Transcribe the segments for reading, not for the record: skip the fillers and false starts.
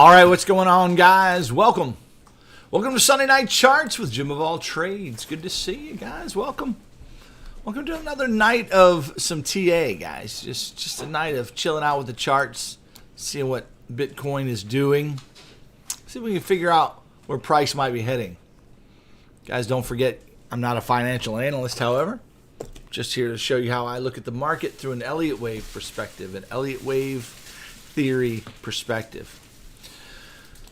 All right, what's going on, guys? Welcome to Sunday Night Charts with Jim of All Trades. Good to see you guys. Welcome to another night of some TA, guys. Just a night of chilling out with the charts, seeing what Bitcoin is doing, see if we can figure out where price might be heading. Guys, don't forget, I'm not a financial analyst, however. Just here to show you how I look at the market through an Elliott wave perspective, an Elliott wave theory perspective.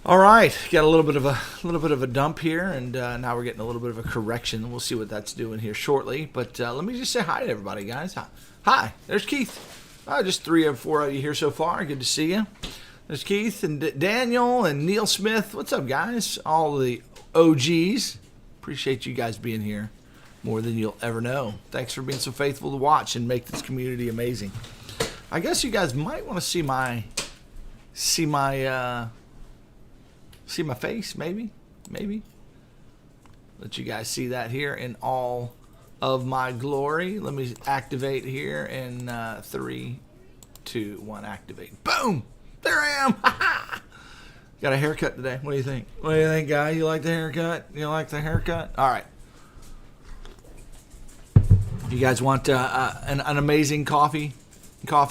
All right, got a little bit of a dump here, and now we're getting a little bit of a correction. We'll see what that's doing here shortly. But let me just say hi to everybody, guys. Hi, there's Keith. Just 3 or 4 of you here so far. Good to see you. There's Keith and Daniel and Neil Smith. What's up, guys? All the OGs. Appreciate you guys being here more than you'll ever know. Thanks for being so faithful to watch and make this community amazing. I guess you guys might want to see my face, maybe. Let you guys see that here in all of my glory. Let me activate here in 3, 2, 1, activate. Boom! There I am! Got a haircut today. What do you think? What do you think, guy? You like the haircut? You like the haircut? All right. If you guys want an amazing coffee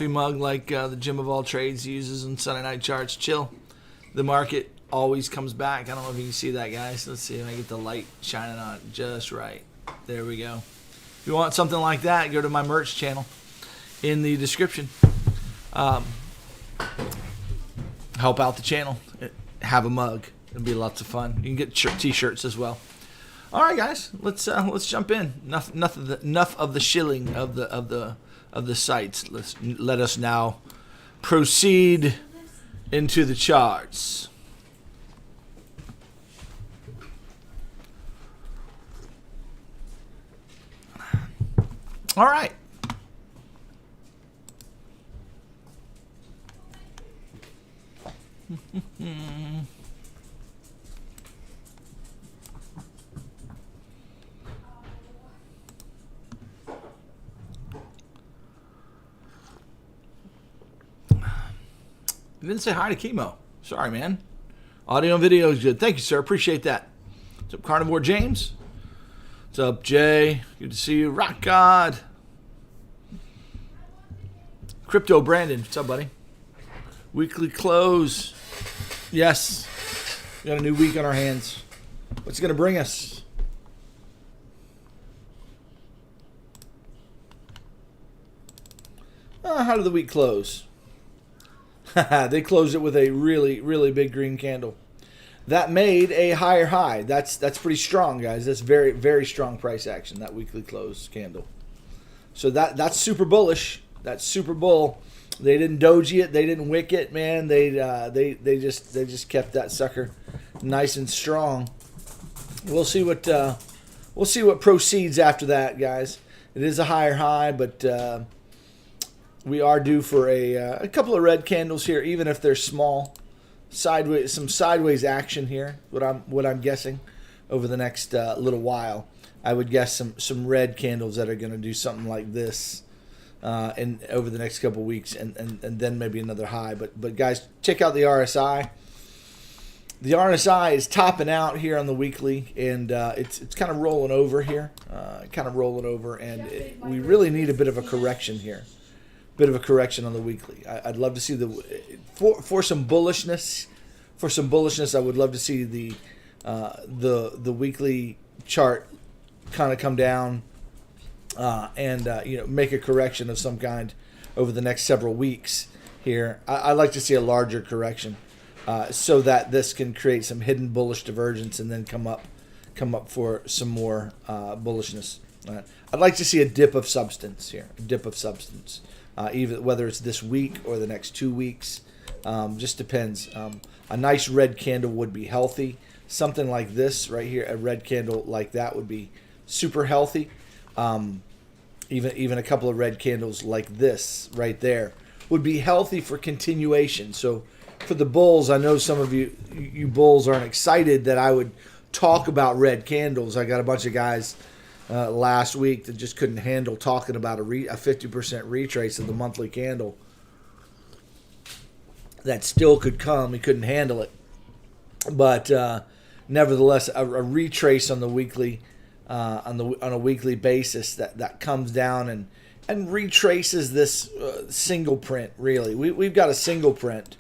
mug like the Jim of All Trades uses on Sunday Night Charts, chill. The market always comes back. I don't know if you can see that, guys. Let's see if I get the light shining on it just right. There we go. If you want something like that, go to my merch channel in the description. Help out the channel. Have a mug. It'll be lots of fun. You can get t-shirts as well. All right, guys. Let's jump in. Enough of the shilling of the sites. Let us now proceed into the charts. All right. You didn't say hi to Chemo. Sorry, man. Audio and video is good. Thank you, sir. Appreciate that. What's up, Carnivore James? What's up, Jay? Good to see you. Rock God. Crypto Brandon. What's up, buddy? Weekly close. Yes. We got a new week on our hands. What's it going to bring us? How did the week close? They closed it with a really, really big green candle. That made a higher high. That's pretty strong, guys. That's very, very strong price action, that weekly close candle. So that's super bullish. That's super bull. They didn't doji it. They didn't wick it, man. They just kept that sucker nice and strong. We'll see what proceeds after that, guys. It is a higher high, but we are due for a couple of red candles here, even if they're small. Some sideways action here. What I'm guessing over the next little while. I would guess some red candles that are going to do something like this, and over the next couple of weeks, and then maybe another high. But guys, check out the RSI. The RSI is topping out here on the weekly, and it's kind of rolling over here, and we really need a bit of a correction here. Bit of a correction on the weekly. I'd love to see for some bullishness. For some bullishness, I would love to see the weekly chart kind of come down and make a correction of some kind over the next several weeks here. I'd like to see a larger correction so that this can create some hidden bullish divergence and then come up for some more bullishness. I'd like to see a dip of substance here. A dip of substance. Even whether it's this week or the next 2 weeks, just depends. A nice red candle would be healthy. Something like this right here, a red candle like that would be super healthy. Even a couple of red candles like this right there would be healthy for continuation. So for the bulls, I know some of you bulls aren't excited that I would talk about red candles. I got a bunch of guys last week that just couldn't handle talking about a 50% retrace of the monthly candle. that still could come. He couldn't handle it, but nevertheless, a retrace on the weekly, on a weekly basis that comes down and retraces this single print. Really, we've got a single print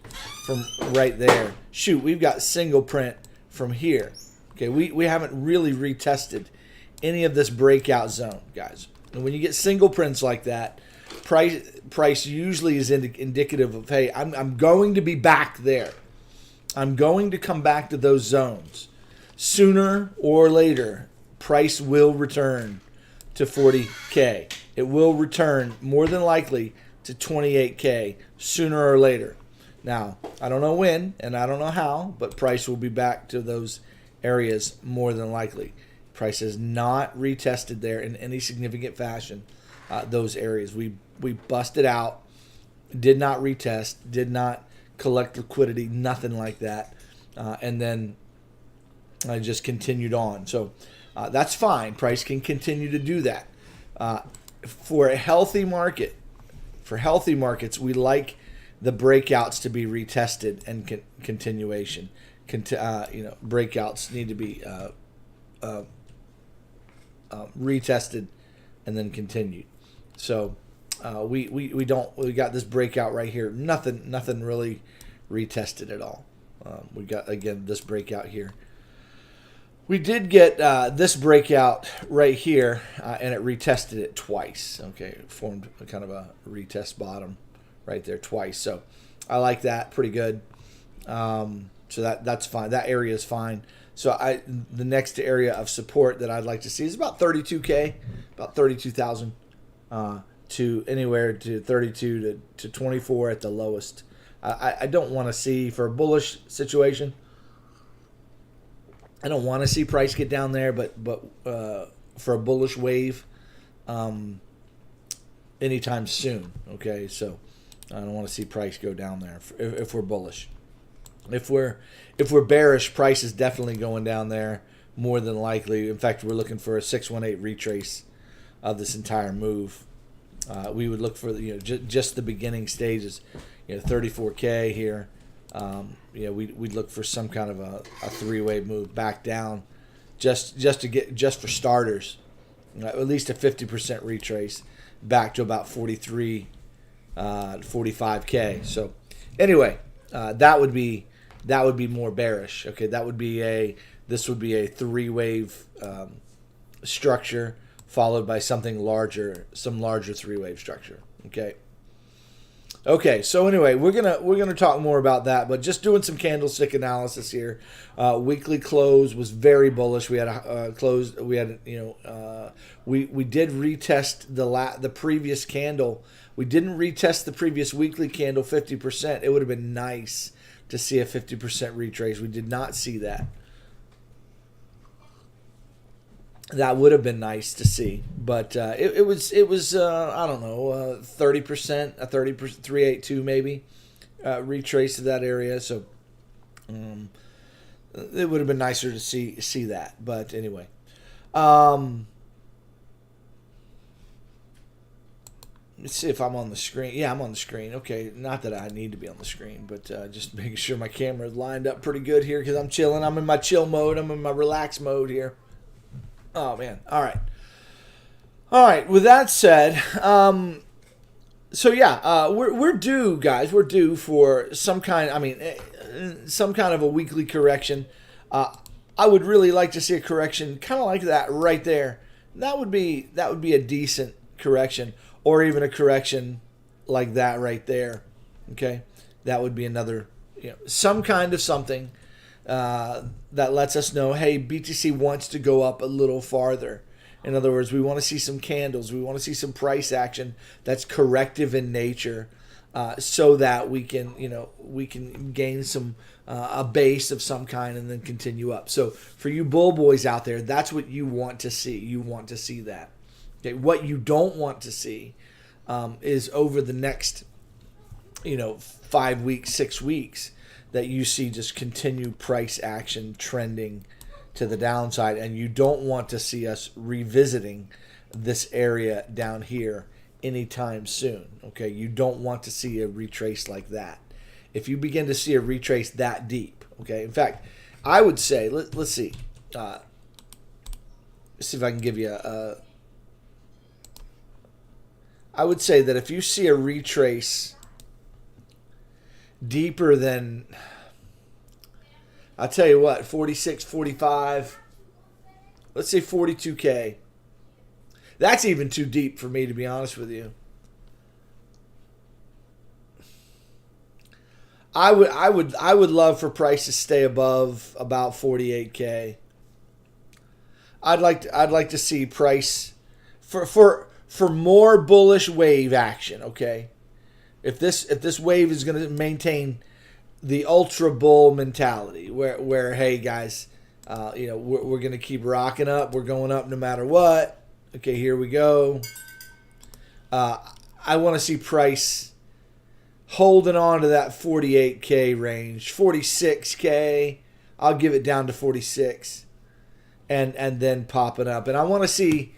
from right there. Shoot, we've got single print from here. Okay, we haven't really retested any of this breakout zone, guys. And when you get single prints like that, price usually is indicative of, hey, I'm going to be back there. I'm going to come back to those zones. Sooner or later, price will return to 40K. It will return more than likely to 28K sooner or later. Now, I don't know when and I don't know how, but price will be back to those areas more than likely. Price has not retested there in any significant fashion. Those areas we busted out, did not retest, did not collect liquidity, nothing like that, and then I just continued on. So that's fine. Price can continue to do that. For a healthy market, for healthy markets, we like the breakouts to be retested and continuation. Breakouts need to be retested and then continued. So we got this breakout right here. Nothing really retested at all. We got, again, this breakout here. We did get this breakout right here, and it retested it twice. Okay, it formed a kind of a retest bottom right there twice. So I like that, pretty good. So that's fine. That area is fine. So the next area of support that I'd like to see is about 32K, about 32,000 to anywhere to 32 to 24 at the lowest. I don't want to see, for a bullish situation, I don't want to see price get down there, but for a bullish wave, anytime soon. Okay, so I don't want to see price go down there if we're bullish. If we're bearish, price is definitely going down there more than likely. In fact, we're looking for a 618 retrace of this entire move. We would look for just the beginning stages, 34K here. We'd look for some kind of a three-way move back down, just for starters, at least a 50% retrace back to about 43, 45K. So anyway, that would be more bearish. Okay, this would be a three-wave structure followed by some larger three-wave structure. Okay, so anyway, we're gonna talk more about that, but just doing some candlestick analysis here. Weekly close was very bullish. We had we did retest the previous candle. We didn't retest the previous weekly candle 50%. It would have been nice to see a 50% retrace. We did not see that. That would have been nice to see, but it was I don't know, 30%, a 30%, 382 maybe, retrace to that area. So it would have been nicer to see that. But anyway, let's see if I'm on the screen. Yeah, I'm on the screen. Okay, not that I need to be on the screen, but just making sure my camera is lined up pretty good here because I'm chilling. I'm in my chill mode. I'm in my relax mode here. Oh, man. All right. With that said, so yeah, we're due, guys. We're due for some kind of a weekly correction. I would really like to see a correction kind of like that right there. That would be a decent correction, or even a correction like that right there. Okay, that would be another, some kind of something that lets us know, hey, BTC wants to go up a little farther. In other words, we want to see some candles. We want to see some price action that's corrective in nature, so that we can gain some a base of some kind and then continue up. So for you bull boys out there, that's what you want to see. You want to see that. Okay, what you don't want to see is over the next 5 weeks, 6 weeks, that you see just continued price action trending to the downside, and you don't want to see us revisiting this area down here anytime soon. Okay, you don't want to see a retrace like that. if you begin to see a retrace that deep. Okay. In fact, I would say, let's see. Let's see if I can give you I would say that if you see a retrace deeper than, I'll tell you what, 46, 45, let's say 42K. That's even too deep for me, to be honest with you. I would love for price to stay above about 48K. I'd like to see price for more bullish wave action. Okay, if this wave is going to maintain the ultra bull mentality, where hey guys, we're going to keep rocking up, we're going up no matter what. Okay, here we go. I want to see price holding on to that 48K range, 46K. I'll give it down to 46, and then popping up. And I want to see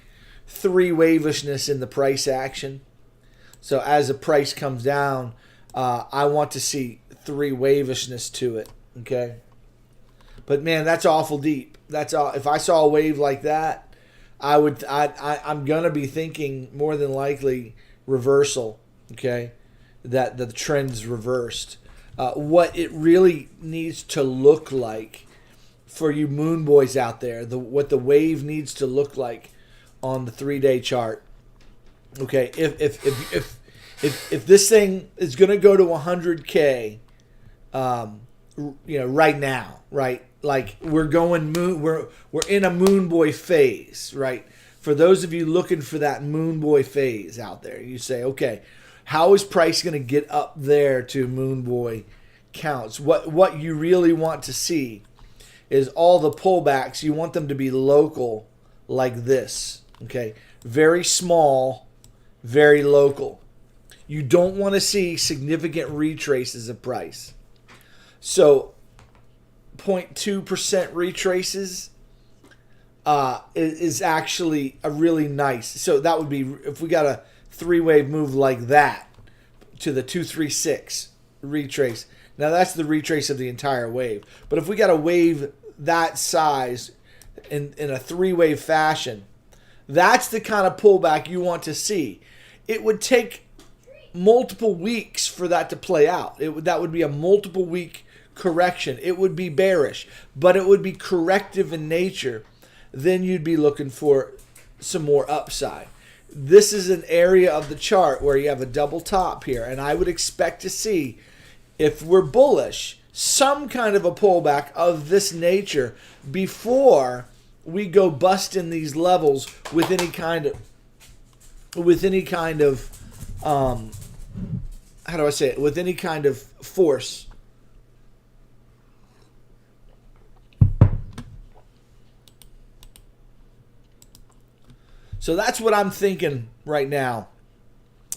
three wavishness in the price action. So as the price comes down, I want to see three wavishness to it. Okay, but man, that's awful deep. That's all. If I saw a wave like that, I'm gonna be thinking more than likely reversal. Okay, that the trend's reversed. What it really needs to look like for you moon boys out there, what the wave needs to look like on the 3-day chart. Okay, if this thing is gonna go to 100K, right now, right? Like we're in a moon boy phase, right? For those of you looking for that moon boy phase out there, you say, okay, how is price going to get up there to moon boy counts? What you really want to see is all the pullbacks. You want them to be local, like this, okay? Very small, very local. You don't want to see significant retraces of price. So 0.2% retraces is actually a really nice. So that would be if we got a 3-wave move like that to the 236 retrace. Now that's the retrace of the entire wave. But if we got a wave that size in a 3-wave fashion, that's the kind of pullback you want to see. It would take multiple weeks for that to play out. That would be a multiple week correction. It would be bearish, but it would be corrective in nature. Then you'd be looking for some more upside. This is an area of the chart where you have a double top here, and I would expect to see, if we're bullish, some kind of a pullback of this nature before we go busting these levels with any kind of how do I say it? With any kind of force. So that's what I'm thinking right now.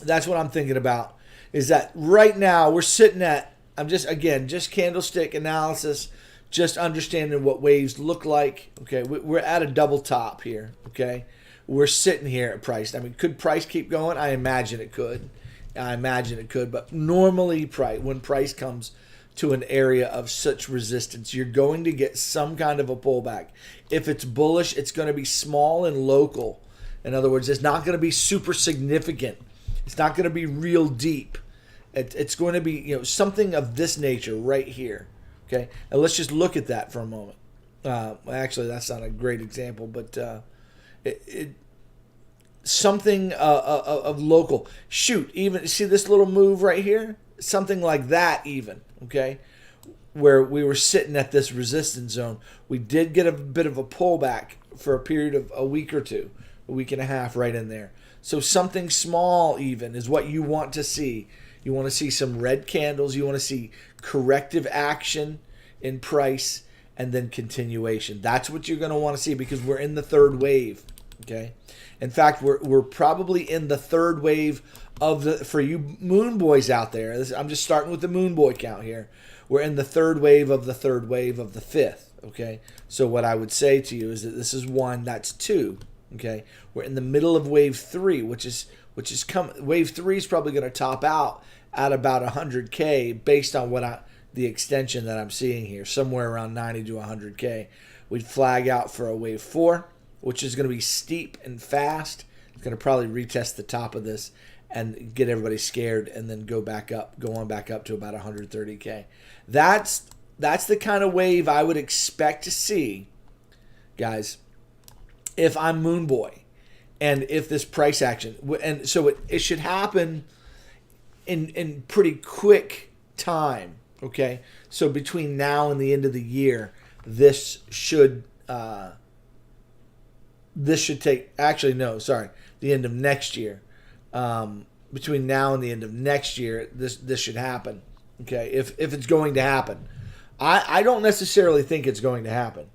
That's what I'm thinking about. Is that right now we're sitting at, just candlestick analysis, just understanding what waves look like. Okay, we're at a double top here. Okay, we're sitting here at price. I mean, could price keep going? I imagine it could. But normally, when price comes to an area of such resistance, you're going to get some kind of a pullback. If it's bullish, it's going to be small and local. In other words, it's not going to be super significant. It's not going to be real deep. It's going to be something of this nature right here. Okay, and let's just look at that for a moment. Actually, that's not a great example, but something of local. Shoot, even see this little move right here? Something like that even, okay? Where we were sitting at this resistance zone. We did get a bit of a pullback for a period of a week or two, a week and a half right in there. So something small even is what you want to see. You want to see some red candles. You want to see corrective action in price and then continuation. That's what you're going to want to see because we're in the third wave, okay? In fact, we're probably in the third wave for you moon boys out there. I'm just starting with the moon boy count here. We're in the third wave of the third wave of the fifth, okay? So what I would say to you is that this is 1, that's 2, okay? We're in the middle of wave 3, which is coming. Wave 3 is probably going to top out at about 100K based on the extension that I'm seeing here, somewhere around 90 to 100K. We'd flag out for a wave 4, which is going to be steep and fast. It's going to probably retest the top of this and get everybody scared, and then go on back up to about 130K. That's the kind of wave I would expect to see, guys, if I'm Moon Boy, and if this price action, and so it should happen in pretty quick time. Okay, so between now and the end of the year, this should take, actually no, sorry, the end of next year. Between now and the end of next year, this should happen. Okay, if it's going to happen. I don't necessarily think it's going to happen.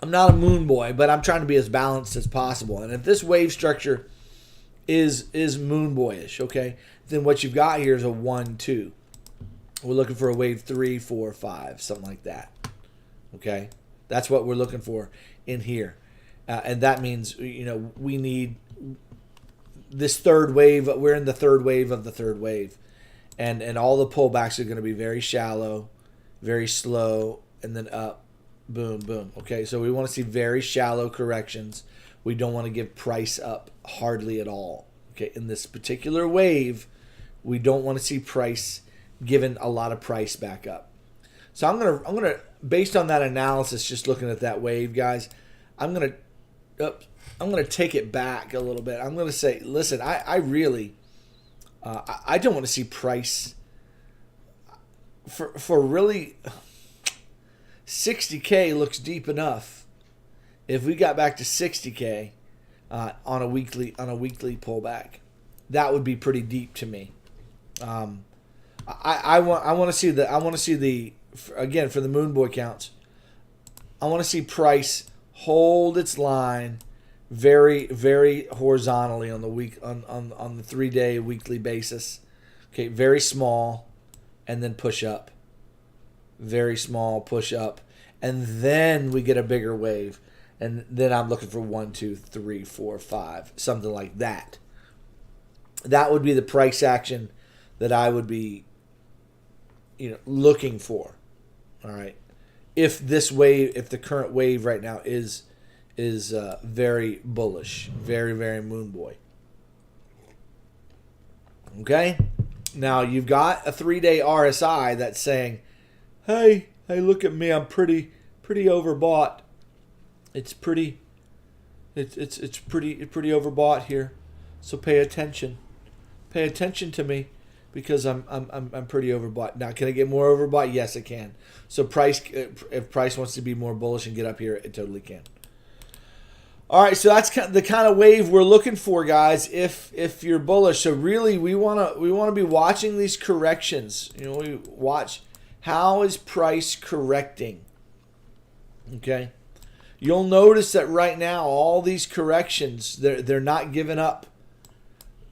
I'm not a moon boy, but I'm trying to be as balanced as possible. And if this wave structure is moon boyish, okay, then what you've got here is a 1-2. We're looking for a wave 3, 4, 5, something like that. Okay, that's what we're looking for in here, and that means, you know, we need this third wave. We're in the third wave of the third wave, and all the pullbacks are going to be very shallow, very slow, and then up, boom, boom. Okay, so we want to see very shallow corrections. We don't want to give price up hardly at all. Okay, in this particular wave, we don't want to see price given a lot of price back up. So I'm gonna based on that analysis, just looking at that wave, guys, I'm gonna take it back a little bit. I'm gonna say, listen, I really I don't want to see price for really 60K looks deep enough. If we got back to 60K on a weekly pullback, that would be pretty deep to me. I want to see the again, for the Moon Boy counts, I want to see price hold its line very, very horizontally on the on the 3-day weekly basis. Okay, very small, and then push up. Very small, push up, and then we get a bigger wave, and then I'm looking for 1, 2, 3, 4, 5, something like that. That would be the price action that I would be, looking for. All right, if the current wave right now is very bullish, very, very Moon Boy. Okay, now you've got a 3-day RSI that's saying, hey, look at me, I'm pretty overbought. It's pretty overbought here, so pay attention to me, because I'm pretty overbought. Now, can I get more overbought? Yes, I can. So if price wants to be more bullish and get up here, it totally can. All right, so that's the kind of wave we're looking for, guys. If you're bullish, so really we want to be watching these corrections. We watch, how is price correcting. Okay, you'll notice that right now all these corrections, they're not giving up.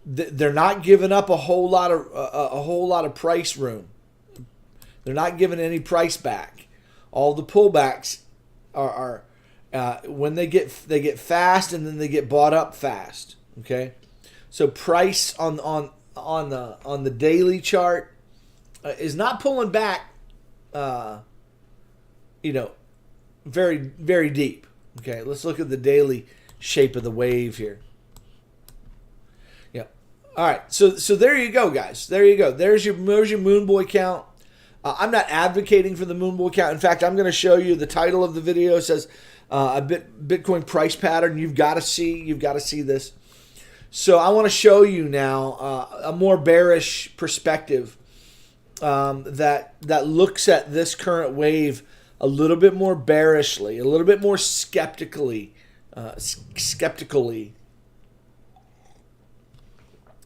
They're not giving up a whole lot of price room. They're not giving any price back. All the pullbacks are when they get fast, and then they get bought up fast. Okay, so price on the daily chart is not pulling back. Very, very deep. Okay, let's look at the daily shape of the wave here. All right, so there you go, guys. There you go. There's your Moon Boy count. I'm not advocating for the Moon Boy count. In fact, I'm going to show you the title of the video. It says a Bitcoin price pattern. You've got to see this. So I want to show you now a more bearish perspective that looks at this current wave a little bit more bearishly, a little bit more skeptically.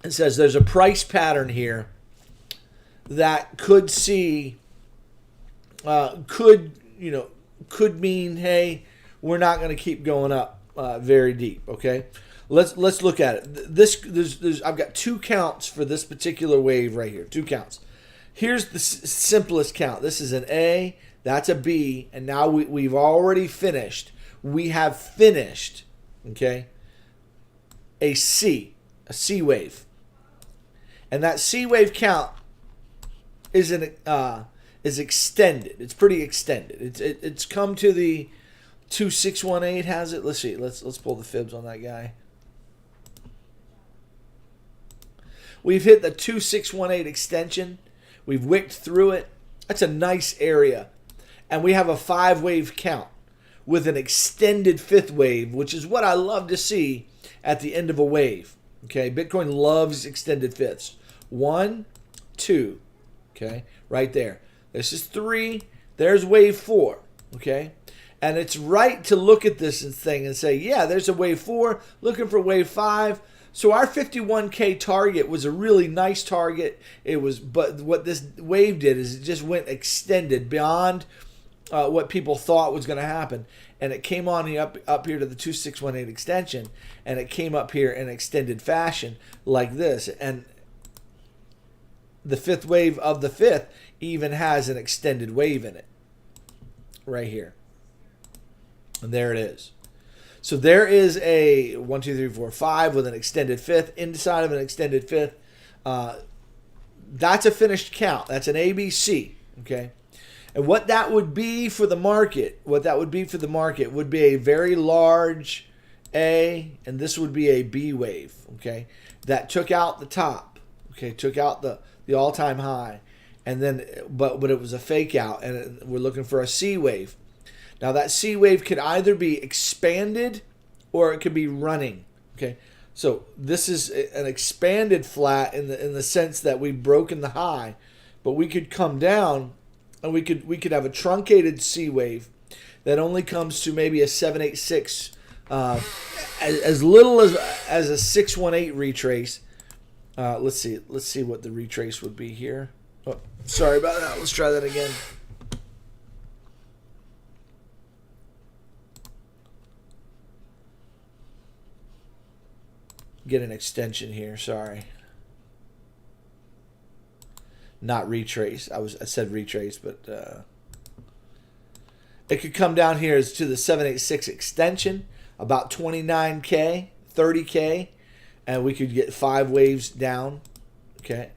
It says there's a price pattern here that could mean, hey, we're not going to keep going up very deep. Okay, let's look at it. I've got 2 counts for this particular wave right here. 2 counts. Here's the simplest count. This is an A, that's a B, and now we've already finished. We have finished. Okay, a C wave. And that C wave count is extended. It's pretty extended. It's come to the 2618 has it. Let's see. Let's pull the fibs on that guy. We've hit the 2618 extension. We've wicked through it. That's a nice area. And we have a 5-wave count with an extended 5th wave, which is what I love to see at the end of a wave. Okay, Bitcoin loves extended 5ths. 1, 2, okay, right there. This is 3. There's wave 4, okay? And it's right to look at this thing and say, yeah, there's a wave 4, looking for wave 5. So our 51K target was a really nice target. It was, but what this wave did is it just went extended beyond what people thought was going to happen, and it came on up here to the 2618 extension, and it came up here in extended fashion like this, and the 5th wave of the 5th even has an extended wave in it, right here, and there it is. So there is a 1, 2, 3, 4, 5 with an extended 5th inside of an extended 5th. That's a finished count. That's an ABC. Okay, and what that would be for the market, would be a very large A, and this would be a B wave. Okay, that took out the top. Okay, took out the all-time high, and then but it was a fake out, and we're looking for a C wave. Now that C wave could either be expanded or it could be running. Okay, so this is an expanded flat in the sense that we've broken the high, but we could come down and we could have a truncated C wave that only comes to maybe a 786, as little as a 618 retrace. Let's see what the retrace would be here. Oh, sorry about that. Let's try that again. Get an extension here. Sorry, not retrace. I said retrace, but it could come down here as to the 786 extension, about 29K, 30K, and we could get 5 waves down. Okay.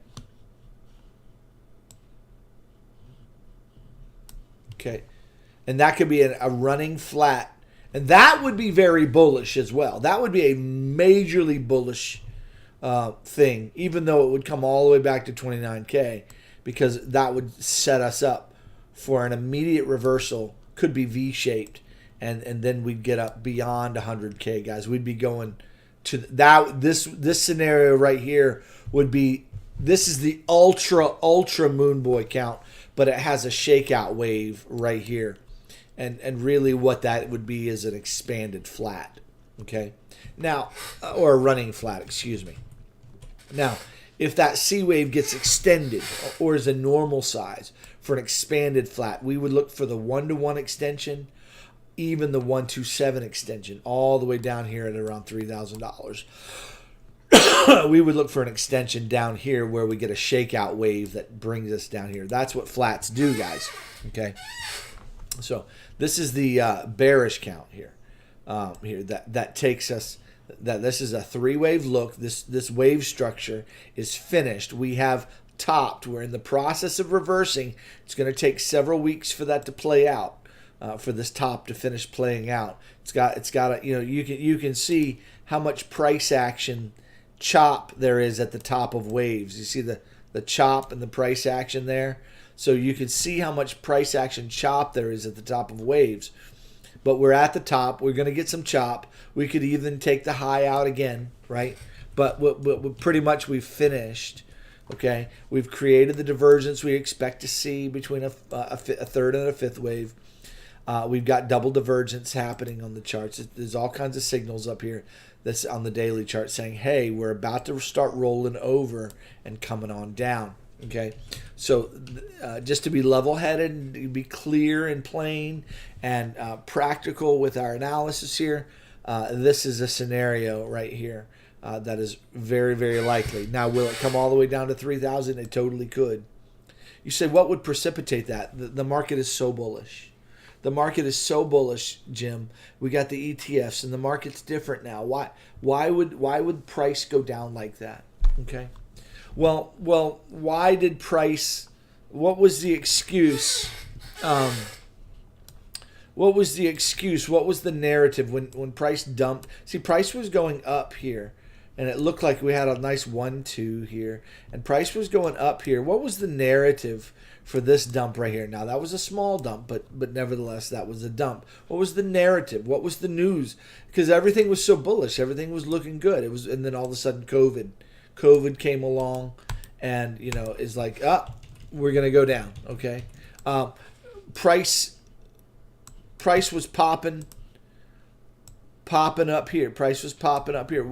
Okay, and that could be a running flat. And that would be very bullish as well. That would be a majorly bullish thing, even though it would come all the way back to 29K, because that would set us up for an immediate reversal. Could be V-shaped, and then we'd get up beyond 100K, guys. We'd be going to that. This scenario right here would be, this is the ultra moon boy count, but it has a shakeout wave right here. And really what that would be is an expanded flat, okay? Now, or a running flat, excuse me. Now, if that C wave gets extended or is a normal size for an expanded flat, we would look for the 1-to-1 extension, even the 127 extension, all the way down here at around $3,000. We would look for an extension down here where we get a shakeout wave that brings us down here. That's what flats do, guys, okay? So this is the bearish count here. That takes us. That this is a 3-wave look. This wave structure is finished. We have topped. We're in the process of reversing. It's going to take several weeks for that to play out. For this top to finish playing out. It's got a, you can see how much price action chop there is at the top of waves. You see the chop and the price action there. So you can see how much price action chop there is at the top of waves. But we're at the top. We're going to get some chop. We could even take the high out again, right? But pretty much we've finished. Okay, we've created the divergence we expect to see between a third and a 5th wave. We've got double divergence happening on the charts. There's all kinds of signals up here that's on the daily chart saying, hey, we're about to start rolling over and coming on down. Okay, so just to be level-headed and to be clear and plain and practical with our analysis here, this is a scenario right here that is very, very likely. Now, will it come all the way down to 3,000? It totally could. You say, what would precipitate that? The market is so bullish. The market is so bullish, Jim. We got the ETFs, and the market's different now. Why would price go down like that? Okay. Well, why did price? What was the excuse? What was the excuse? What was the narrative when price dumped? See, price was going up here, and it looked like we had a nice 1-2 here, and price was going up here. What was the narrative for this dump right here? Now, that was a small dump, but nevertheless, that was a dump. What was the narrative? What was the news? Because everything was so bullish. Everything was looking good. And then all of a sudden, COVID came along, and, is like, we're going to go down, okay? Price was popping up here. Price was popping up here.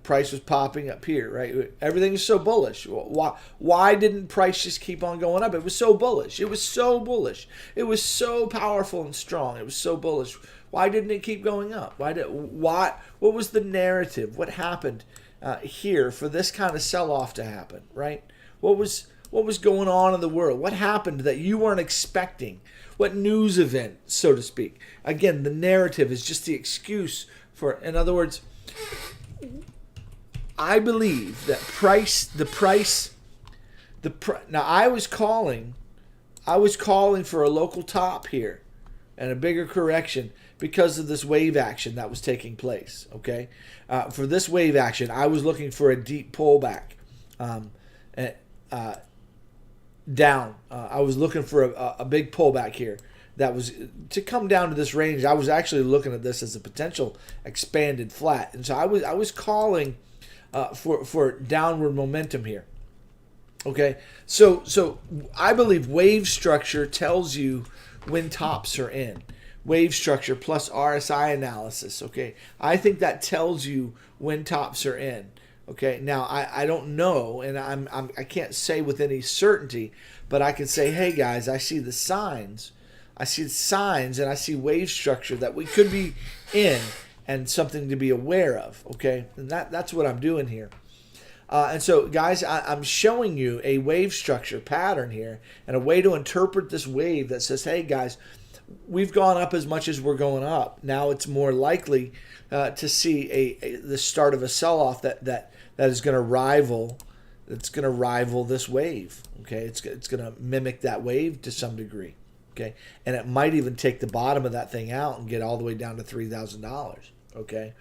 Price was popping up here, right? Everything is so bullish. Why didn't price just keep on going up? It was so bullish. It was so bullish. It was so powerful and strong. It was so bullish. Why didn't it keep going up? What was the narrative? What happened here for this kind of sell-off to happen, right? What was going on in the world? What happened that you weren't expecting? What news event, so to speak? Again, the narrative is just the excuse for, in other words, I believe that now I was calling for a local top here and a bigger correction because of this wave action that was taking place, okay? For this wave action, I was looking for a deep pullback down. I was looking for a big pullback here that was to come down to this range. I was actually looking at this as a potential expanded flat, and so I was calling for downward momentum here. Okay, so I believe wave structure tells you when tops are in. Wave structure plus RSI analysis. Okay, I think that tells you when tops are in. Okay, now I don't know, and I can't say with any certainty, but I can say, hey guys, I see the signs. I see the signs, and I see wave structure that we could be in, and something to be aware of. Okay, and that's what I'm doing here. And so, guys, I'm showing you a wave structure pattern here, and a way to interpret this wave that says, hey guys, we've gone up as much as we're going up. Now it's more likely to see the start of a sell-off that is going to rival. It's going to rival this wave. Okay, it's going to mimic that wave to some degree. Okay, and it might even take the bottom of that thing out and get all the way down to $3,000. Okay,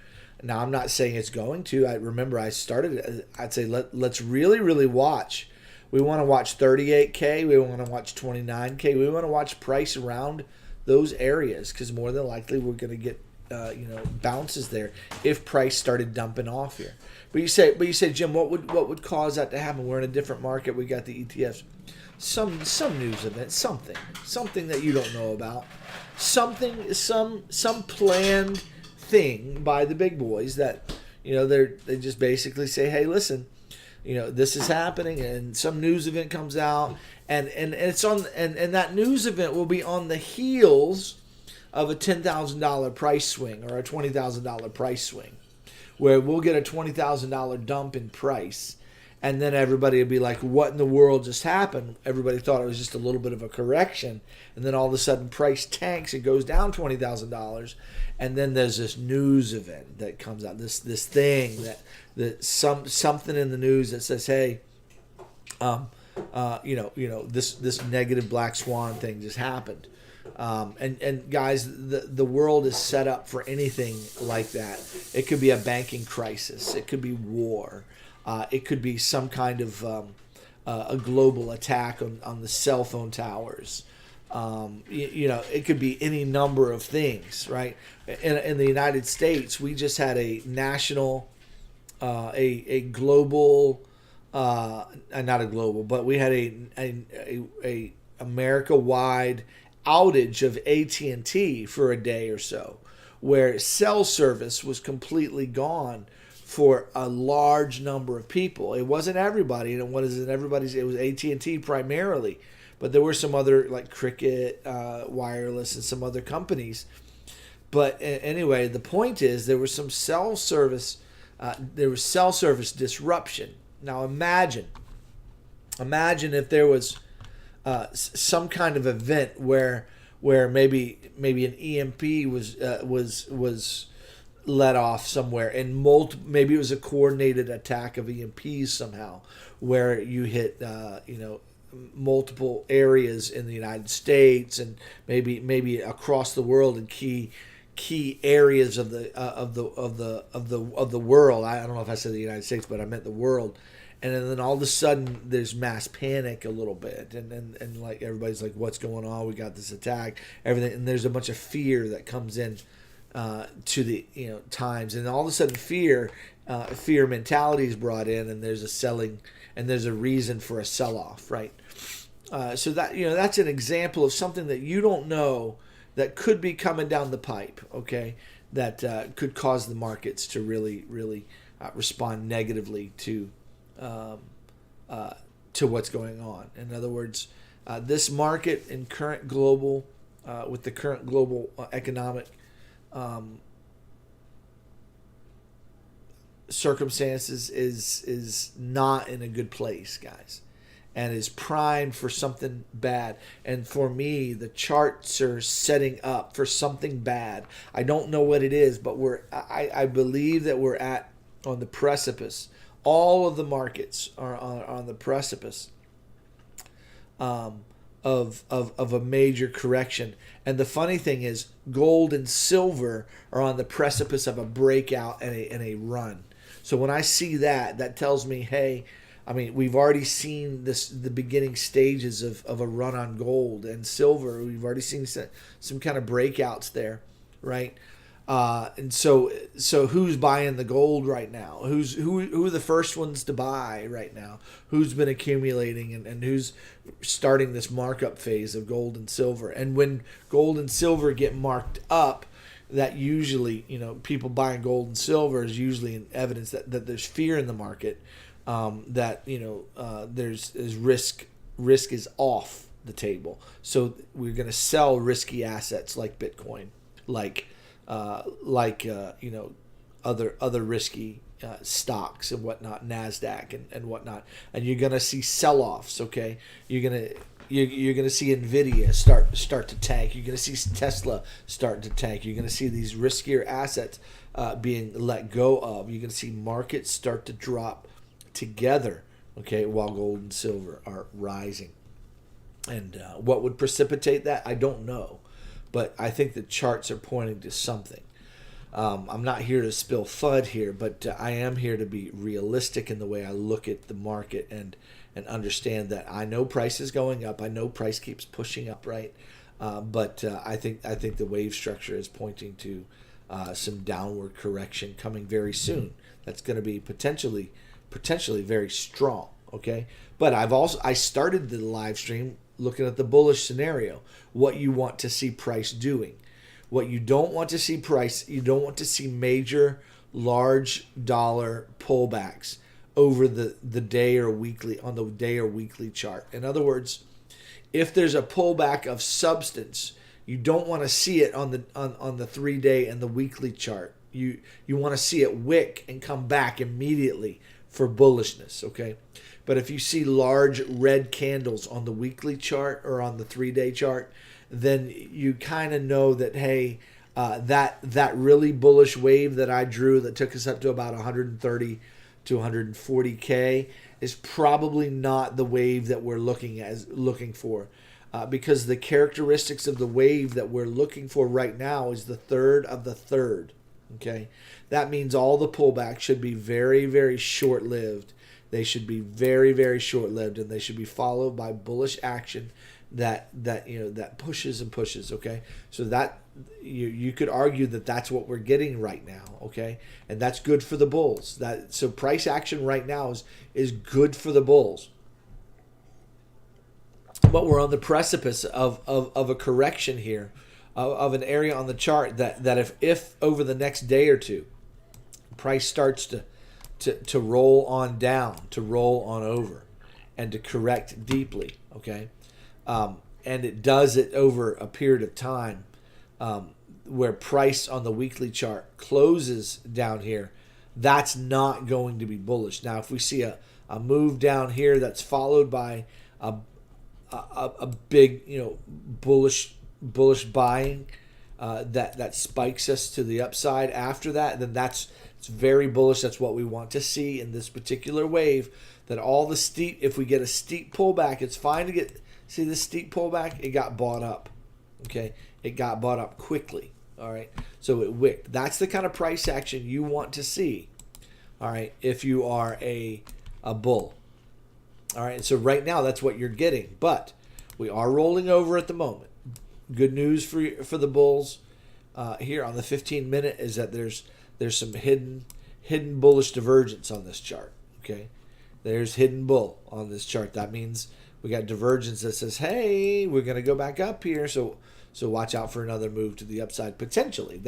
now I'm not saying it's going to. I remember I started. I'd say let's really watch. We want to watch 38K. We want to watch 29K. We want to watch price around those areas because more than likely we're going to get bounces there if price started dumping off here. But you say, Jim, what would cause that to happen? We're in a different market. We got the ETFs. Some news event, something that you don't know about, some planned thing by the big boys that they just basically say, hey, listen, this is happening, and some news event comes out, and it's on, and that news event will be on the heels of a $10,000 price swing or a $20,000 price swing, where we'll get a $20,000 dump in price. And then everybody would be like, what in the world just happened? Everybody thought it was just a little bit of a correction. And then all of a sudden price tanks and goes down $20,000. And then there's this news event that comes out, this thing that something in the news that says, hey, this negative black swan thing just happened. And guys, the world is set up for anything like that. It could be a banking crisis. It could be war. It could be some kind of a global attack on the cell phone towers. It could be any number of things, right? In the United States, we just had a national, a global, not a global, but we had a America-wide outage of AT&T for a day or so, where cell service was completely gone for a large number of people. It wasn't everybody, and it wasn't everybody's. It was AT&T primarily, but there were some other like Cricket Wireless and some other companies. But anyway, the point is there was some cell service. There was cell service disruption. Now imagine if there was some kind of event where maybe an EMP was let off somewhere, and maybe it was a coordinated attack of EMPs somehow, where you hit multiple areas in the United States and maybe across the world in key areas of the world. I don't know if I said the United States, but I meant the world. And then all of a sudden there's mass panic a little bit, and like everybody's like, what's going on? We got this attack, everything, and there's a bunch of fear that comes in to the times, and all of a sudden fear mentality is brought in, and there's a selling, and there's a reason for a sell-off, right? So that that's an example of something that you don't know that could be coming down the pipe, okay? That could cause the markets to really respond negatively to what's going on. In other words, this market in current global, with the current global economic circumstances is not in a good place, guys, and is primed for something bad. And for me, the charts are setting up for something bad. I don't know what it is, but I believe that we're on the precipice. All of the markets are on the precipice of a major correction. And the funny thing is, gold and silver are on the precipice of a breakout and a run. So when I see that tells me, hey, I mean, we've already seen the beginning stages of a run on gold and silver. We've already seen some kind of breakouts there, right? And so who's buying the gold right now? Who are the first ones to buy right now? Who's been accumulating and who's starting this markup phase of gold and silver? And when gold and silver get marked up, that usually, people buying gold and silver is usually an evidence that there's fear in the market, that there's risk is off the table. So we're going to sell risky assets like Bitcoin, like other risky stocks and whatnot, NASDAQ and whatnot, and you're gonna see sell-offs. Okay, you're gonna see Nvidia start to tank. You're gonna see Tesla start to tank. You're gonna see these riskier assets being let go of. You're gonna see markets start to drop together. Okay, while gold and silver are rising, and what would precipitate that? I don't know. But I think the charts are pointing to something. I'm not here to spill FUD here, but I am here to be realistic in the way I look at the market and understand that I know price is going up. I know price keeps pushing up, right? But I think the wave structure is pointing to some downward correction coming very soon. That's going to be potentially very strong. Okay, but I started the live stream looking at the bullish scenario, what you want to see price doing. What you don't want to see price, you don't want to see major large dollar pullbacks over the day or weekly, on the day or weekly chart. In other words, if there's a pullback of substance, you don't want to see it on the 3-day and the weekly chart. You want to see it wick and come back immediately for bullishness, okay? But if you see large red candles on the weekly chart or on the 3-day chart, then you kind of know that, hey, that really bullish wave that I drew that took us up to about 130 to 140K is probably not the wave that we're looking for. Because the characteristics of the wave that we're looking for right now is the third of the third, okay? That means all the pullbacks should be very, very short-lived. They should be very, very short-lived, and they should be followed by bullish action that pushes and pushes. Okay, so that you could argue that that's what we're getting right now. Okay, and that's good for the bulls. So price action right now is good for the bulls. But we're on the precipice of a correction here, of an area on the chart that if over the next day or two, price starts to roll on down, to roll on over, and to correct deeply, okay? And it does it over a period of time where price on the weekly chart closes down here, that's not going to be bullish. Now, if we see a move down here that's followed by a big, bullish buying that spikes us to the upside after that, then it's very bullish. That's what we want to see in this particular wave. That all the steep, if we get a steep pullback, it's fine to see this steep pullback. It got bought up. Okay, it got bought up quickly. All right, so it wicked. That's the kind of price action you want to see. All right, if you are a bull. All right, so right now that's what you're getting, but we are rolling over at the moment. Good news for the bulls here on the 15-minute is that there's some hidden bullish divergence on this chart. Okay, there's hidden bull on this chart. That means we got divergence that says, hey, we're going to go back up here. So watch out for another move to the upside potentially.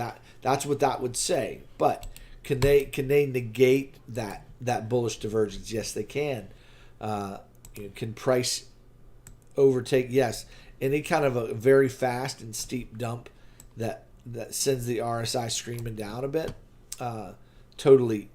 That's what that would say. But can they negate that bullish divergence? Yes, they can. Can price overtake? Yes. Any kind of a very fast and steep dump that sends the RSI screaming down a bit, totally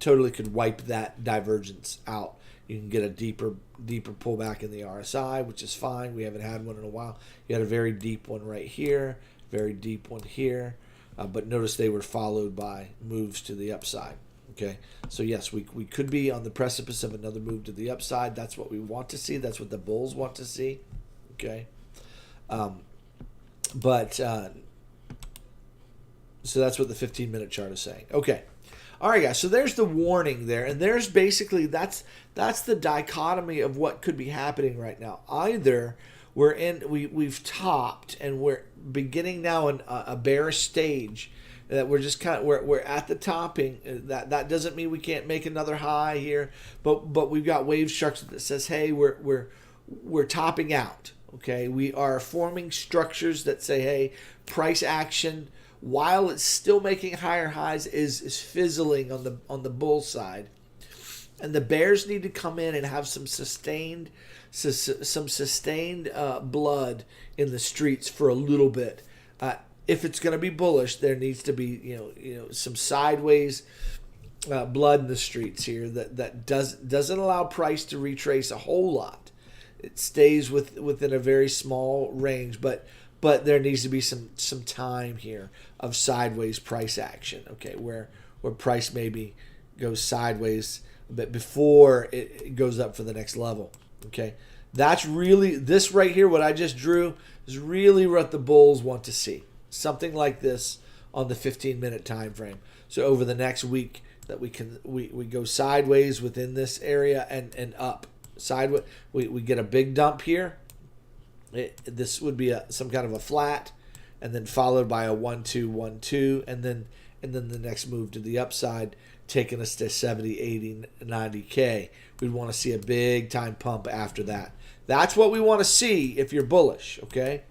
could wipe that divergence out. You can get a deeper pullback in the RSI, which is fine. We haven't had one in a while. You had a very deep one right here, very deep one here, but notice they were followed by moves to the upside. Okay, so yes, we could be on the precipice of another move to the upside. That's what we want to see. That's what the bulls want to see. Okay, so that's what the 15-minute chart is saying. Okay, all right, guys. So there's the warning there, and there's basically that's the dichotomy of what could be happening right now. Either we've topped and we're beginning now in a bearish stage. That we're just we're at the topping. That doesn't mean we can't make another high here, but we've got wave structure that says, hey, we're topping out. Okay, we are forming structures that say, hey, price action, while it's still making higher highs, is fizzling on the bull side, and the bears need to come in and have some sustained blood in the streets for a little bit. If it's going to be bullish, there needs to be some sideways blood in the streets here that doesn't allow price to retrace a whole lot. It stays within a very small range, but there needs to be some time here of sideways price action. Okay, where price maybe goes sideways a bit before it goes up for the next level. Okay, that's really this right here. What I just drew is really what the bulls want to see. Something like this on the 15-minute time frame. So over the next week that we go sideways within this area and up sideways. We get a big dump here. This would be some kind of a flat, and then followed by a 1-2, 1-2, and then the next move to the upside, taking us to 70, 80, 90K. We'd want to see a big time pump after that. That's what we want to see if you're bullish, okay?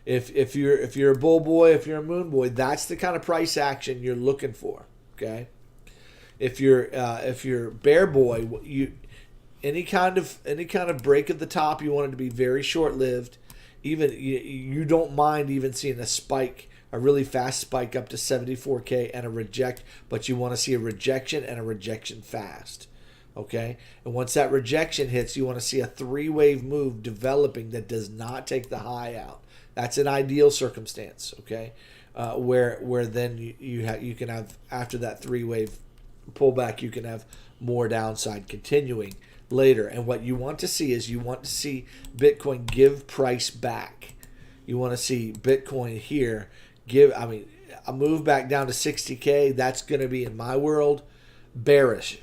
If you're a bull boy, if you're a moon boy, that's the kind of price action you're looking for. Okay. If you're bear boy, any kind of break at the top, you want it to be very short lived. Even you don't mind even seeing a spike, a really fast spike up to 74K and a reject, but you want to see a rejection and a rejection fast. Okay, and once that rejection hits, you want to see a 3-wave move developing that does not take the high out. That's an ideal circumstance, okay, where then you can have, after that 3-wave pullback, you can have more downside continuing later. And what you want to see is Bitcoin give price back. You want to see Bitcoin here a move back down to 60K. That's going to be, in my world, bearish,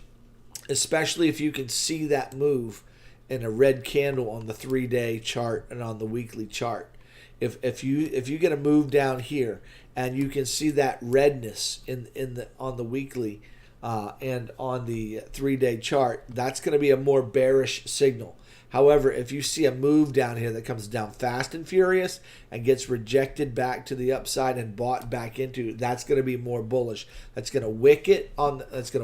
especially if you can see that move in a red candle on the 3-day chart and on the weekly chart. If you get a move down here and you can see that redness on the weekly and on the 3-day chart, that's going to be a more bearish signal. However, if you see a move down here that comes down fast and furious and gets rejected back to the upside and bought back into, that's going to be more bullish. That's going to wick it on the That's going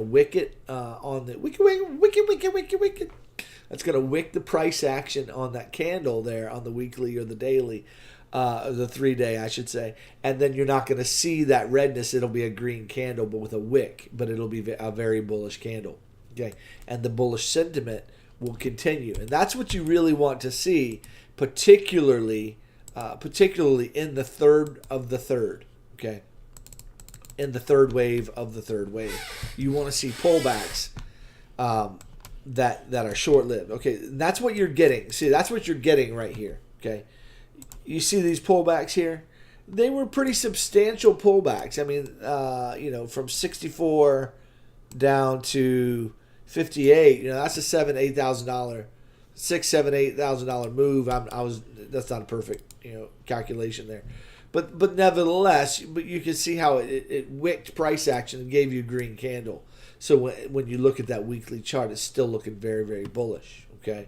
to wick the price action on that candle there on the weekly or the daily. The 3-day, I should say, and then you're not going to see that redness. It'll be a green candle, but with a wick, but it'll be a very bullish candle. Okay, and the bullish sentiment will continue, and that's what you really want to see, particularly particularly in the third of the third. Okay, in the third wave of the third wave, you want to see pullbacks that are short-lived. Okay, that's what you're getting. See, that's what you're getting right here. Okay, you see these pullbacks here. They were pretty substantial pullbacks. I mean, you know, from 64 down to 58. You know, that's a $8,000, $8,000 move. That's not a perfect, you know, calculation there, but nevertheless, but you can see how it wicked price action and gave you a green candle. So when you look at that weekly chart, it's still looking very, very bullish. Okay.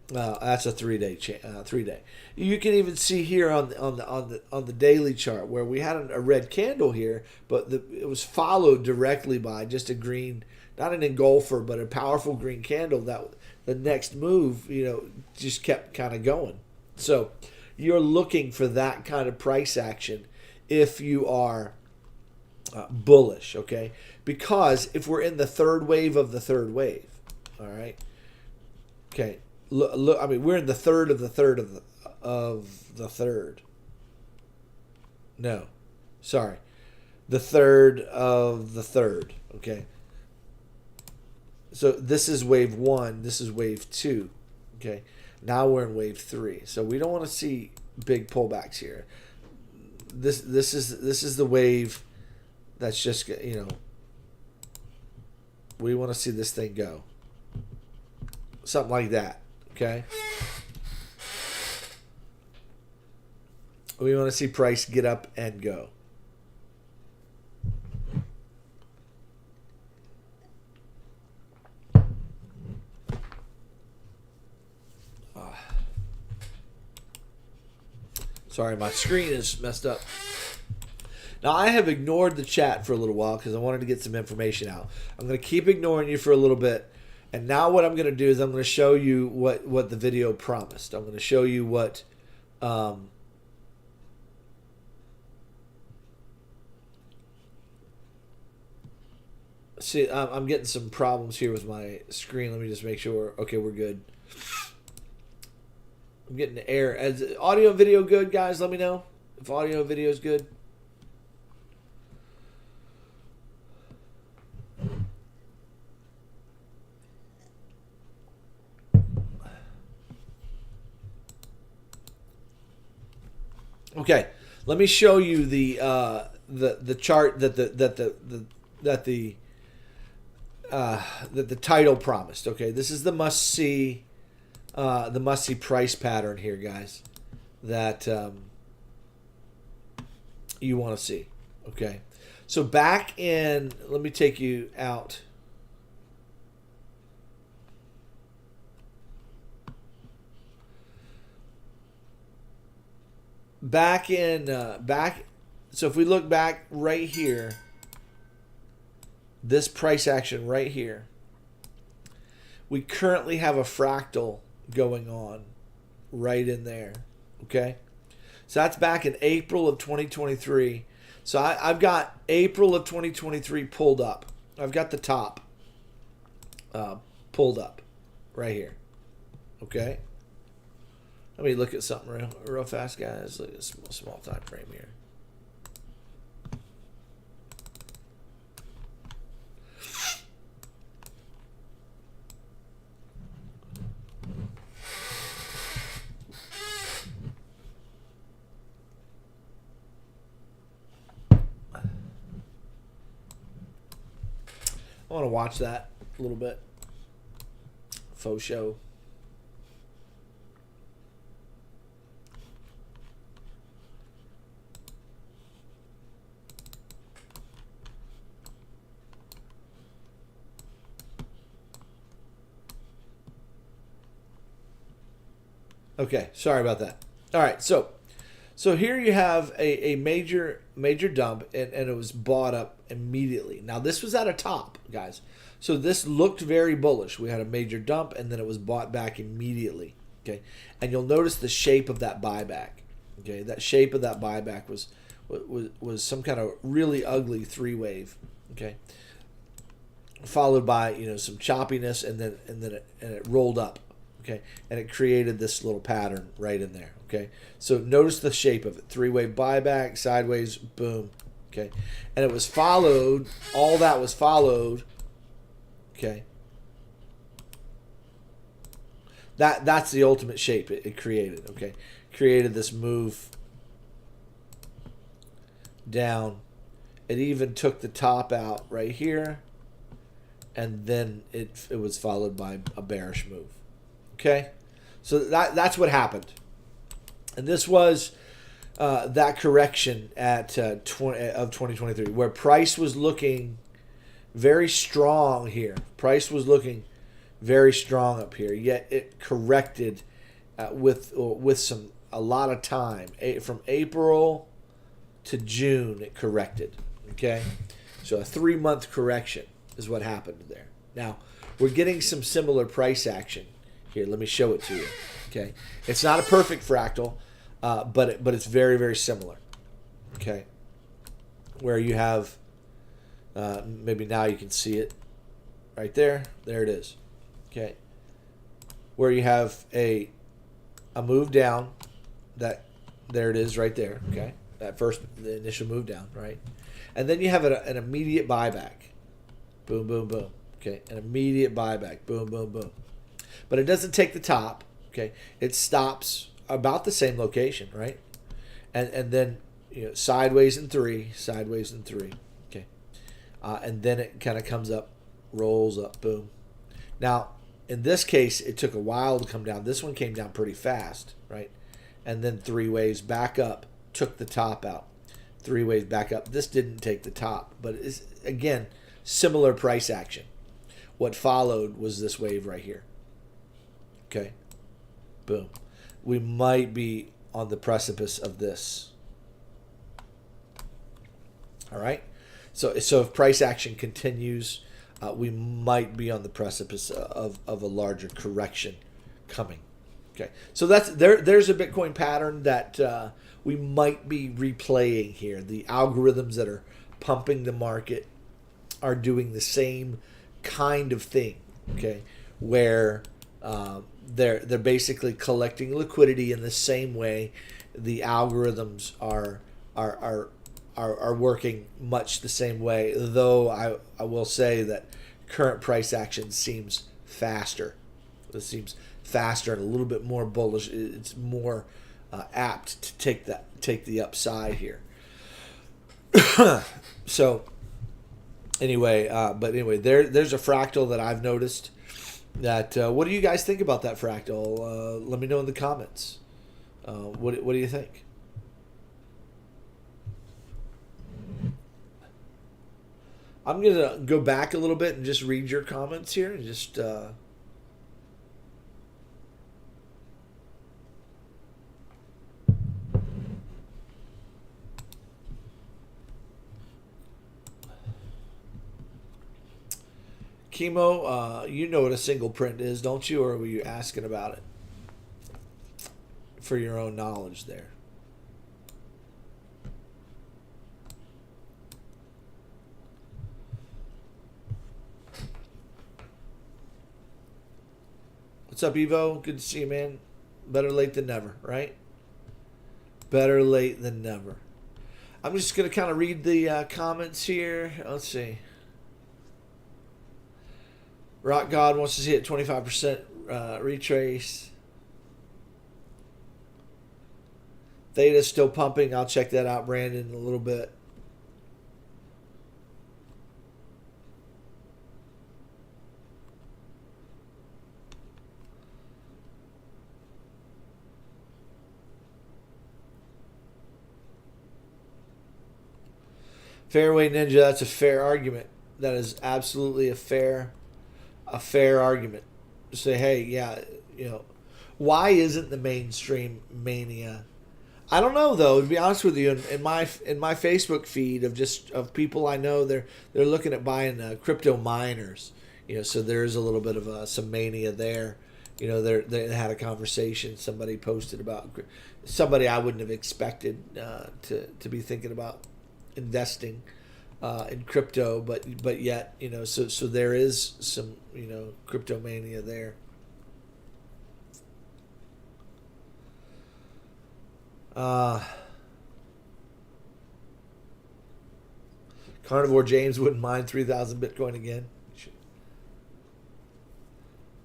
That's a 3-day. 3-day. You can even see here on the daily chart where we had a red candle here, but it was followed directly by just a green, not an engulfer, but a powerful green candle that the next move, you know, just kept kind of going. So you're looking for that kind of price action if you are bullish, okay? Because if we're in the third wave of the third wave, all right, okay. Look, I mean, we're in the third of the third of the third. No, sorry, the third of the third. Okay. So this is wave 1. This is wave 2. Okay. Now we're in wave 3. So we don't want to see big pullbacks here. This is the wave that's just, you know, we want to see this thing go. Something like that. Okay. We want to see price get up and go. Sorry, my screen is messed up. Now, I have ignored the chat for a little while because I wanted to get some information out. I'm going to keep ignoring you for a little bit. And now what I'm going to do is I'm going to show you what the video promised. I'm going to show you what see, I'm getting some problems here with my screen. Let me just make sure. Okay, we're good. I'm getting the error. Is audio and video good, guys? Let me know if audio and video is good. Okay, let me show you the chart that the title promised. Okay, this is the must see price pattern here, guys, that you want to see. Okay, so back in, let me take you out. So if we look back right here, this price action right here, we currently have a fractal going on right in there. Okay, so that's back in April of 2023. So I've got April of 2023 pulled up. I've got the top pulled up right here. Okay. Let me look at something real fast, guys. Look at a small time frame here. I want to watch that a little bit. Faux show. Okay, sorry about that. All right, so here you have a major dump, and it was bought up immediately. Now, this was at a top, guys. So this looked very bullish. We had a major dump, and then it was bought back immediately. Okay, and you'll notice the shape of that buyback. Okay, that shape of that buyback was some kind of really ugly 3-wave. Okay, followed by some choppiness, and then it rolled up. Okay, and it created this little pattern right in there. Okay, so notice the shape of it: three-wave buyback, sideways, boom. Okay, and it was followed. All that was followed. Okay, that's the ultimate shape it created. Okay, created this move down. It even took the top out right here, and then it was followed by a bearish move. Okay, so that's what happened, and this was that correction at of 2023, where price was looking very strong here. Price was looking very strong up here, yet it corrected with a lot of time. From April to June, it corrected. Okay, so a 3-month correction is what happened there. Now we're getting some similar price action here. Let me show it to you. Okay, it's not a perfect fractal, but it's very, very similar. Okay, where you have maybe now you can see it right there. There it is. Okay, where you have a move down. There it is right there. Okay, the initial move down, right, and then you have an immediate buyback. Boom, boom, boom. Okay, an immediate buyback. Boom, boom, boom. But it doesn't take the top. Okay, it stops about the same location, right? And then sideways in three, sideways in three. Okay, and then it kind of comes up, rolls up, boom. Now in this case, it took a while to come down. This one came down pretty fast, right? And then 3 waves back up, took the top out. 3 waves back up. This didn't take the top, but it's again similar price action. What followed was this wave right here. Okay, boom. We might be on the precipice of this. All right. So if price action continues, we might be on the precipice of a larger correction coming. Okay. So there's a Bitcoin pattern that we might be replaying here. The algorithms that are pumping the market are doing the same kind of thing. Okay, where they're basically collecting liquidity in the same way. The algorithms are working much the same way, though I will say that current price action seems faster. It seems faster and a little bit more bullish. It's more apt to take the upside here. So anyway, there's a fractal that I've noticed. That what do you guys think about that fractal? Let me know in the comments. What do you think? I'm gonna go back a little bit and just read your comments here and just. Chemo, you know what a single print is, don't you? Or were you asking about it for your own knowledge there? What's up, Evo? Good to see you, man. Better late than never, right? Better late than never. I'm just going to kind of read the comments here. Let's see. Rock God wants to see it 25% retrace. Theta's still pumping. I'll check that out, Brandon, in a little bit. Fairway Ninja, that's a fair argument. That is absolutely a fair argument. To say, hey, yeah, why isn't the mainstream mania? I don't know though. To be honest with you, in my Facebook feed of people I know, they're looking at buying crypto miners. So there's a little bit of some mania there. They had a conversation. Somebody posted about somebody I wouldn't have expected to be thinking about investing in crypto, but yet so there is some crypto mania there. Carnivore James wouldn't mind 3,000 Bitcoin again.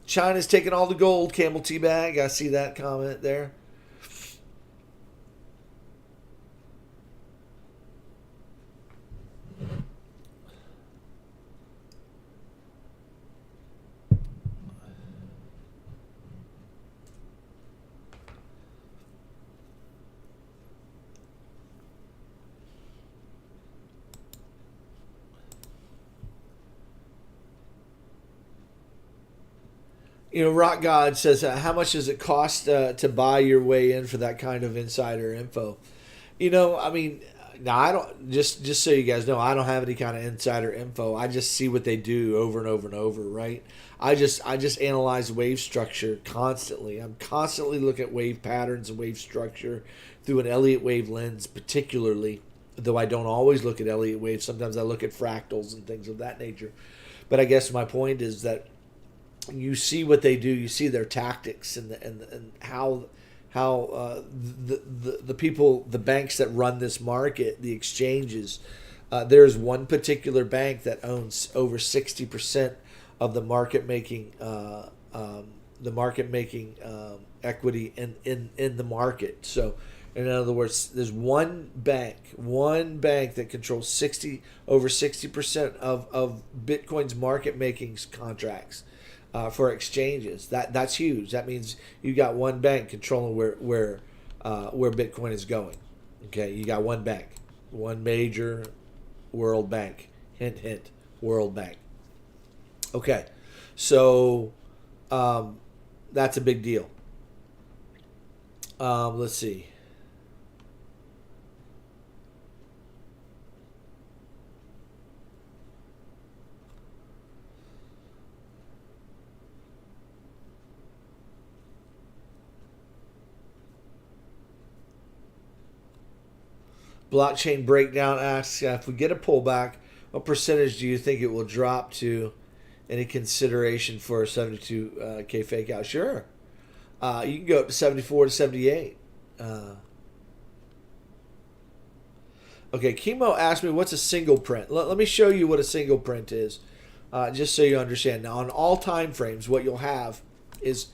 China's taking all the gold, Camel Tea Bag. I see that comment there. Rock God says, how much does it cost to buy your way in for that kind of insider info? I mean, now I don't, just so you guys know, I don't have any kind of insider info. I just see what they do over and over and over, right? I just analyze wave structure constantly. I'm constantly looking at wave patterns and wave structure through an Elliott wave lens, particularly. Though I don't always look at Elliott waves. Sometimes I look at fractals and things of that nature. But I guess my point is that you see what they do, you see their tactics and how the people, the banks that run this market, the exchanges. There's one particular bank that owns over 60% of the market making equity in the market. So, in other words, there's one bank that controls over 60% of Bitcoin's market making contracts. For exchanges, that's huge. That means you got one bank controlling where Bitcoin is going. Okay, you got one bank, one major world bank. Hint, hint, World Bank. Okay, so that's a big deal. Let's see. Blockchain Breakdown asks, if we get a pullback, what percentage do you think it will drop to? Any consideration for a 72K fake out? Sure. You can go up to 74 to 78. Okay, Chemo asked me, what's a single print? Let me show you what a single print is, just so you understand. Now, on all time frames, what you'll have is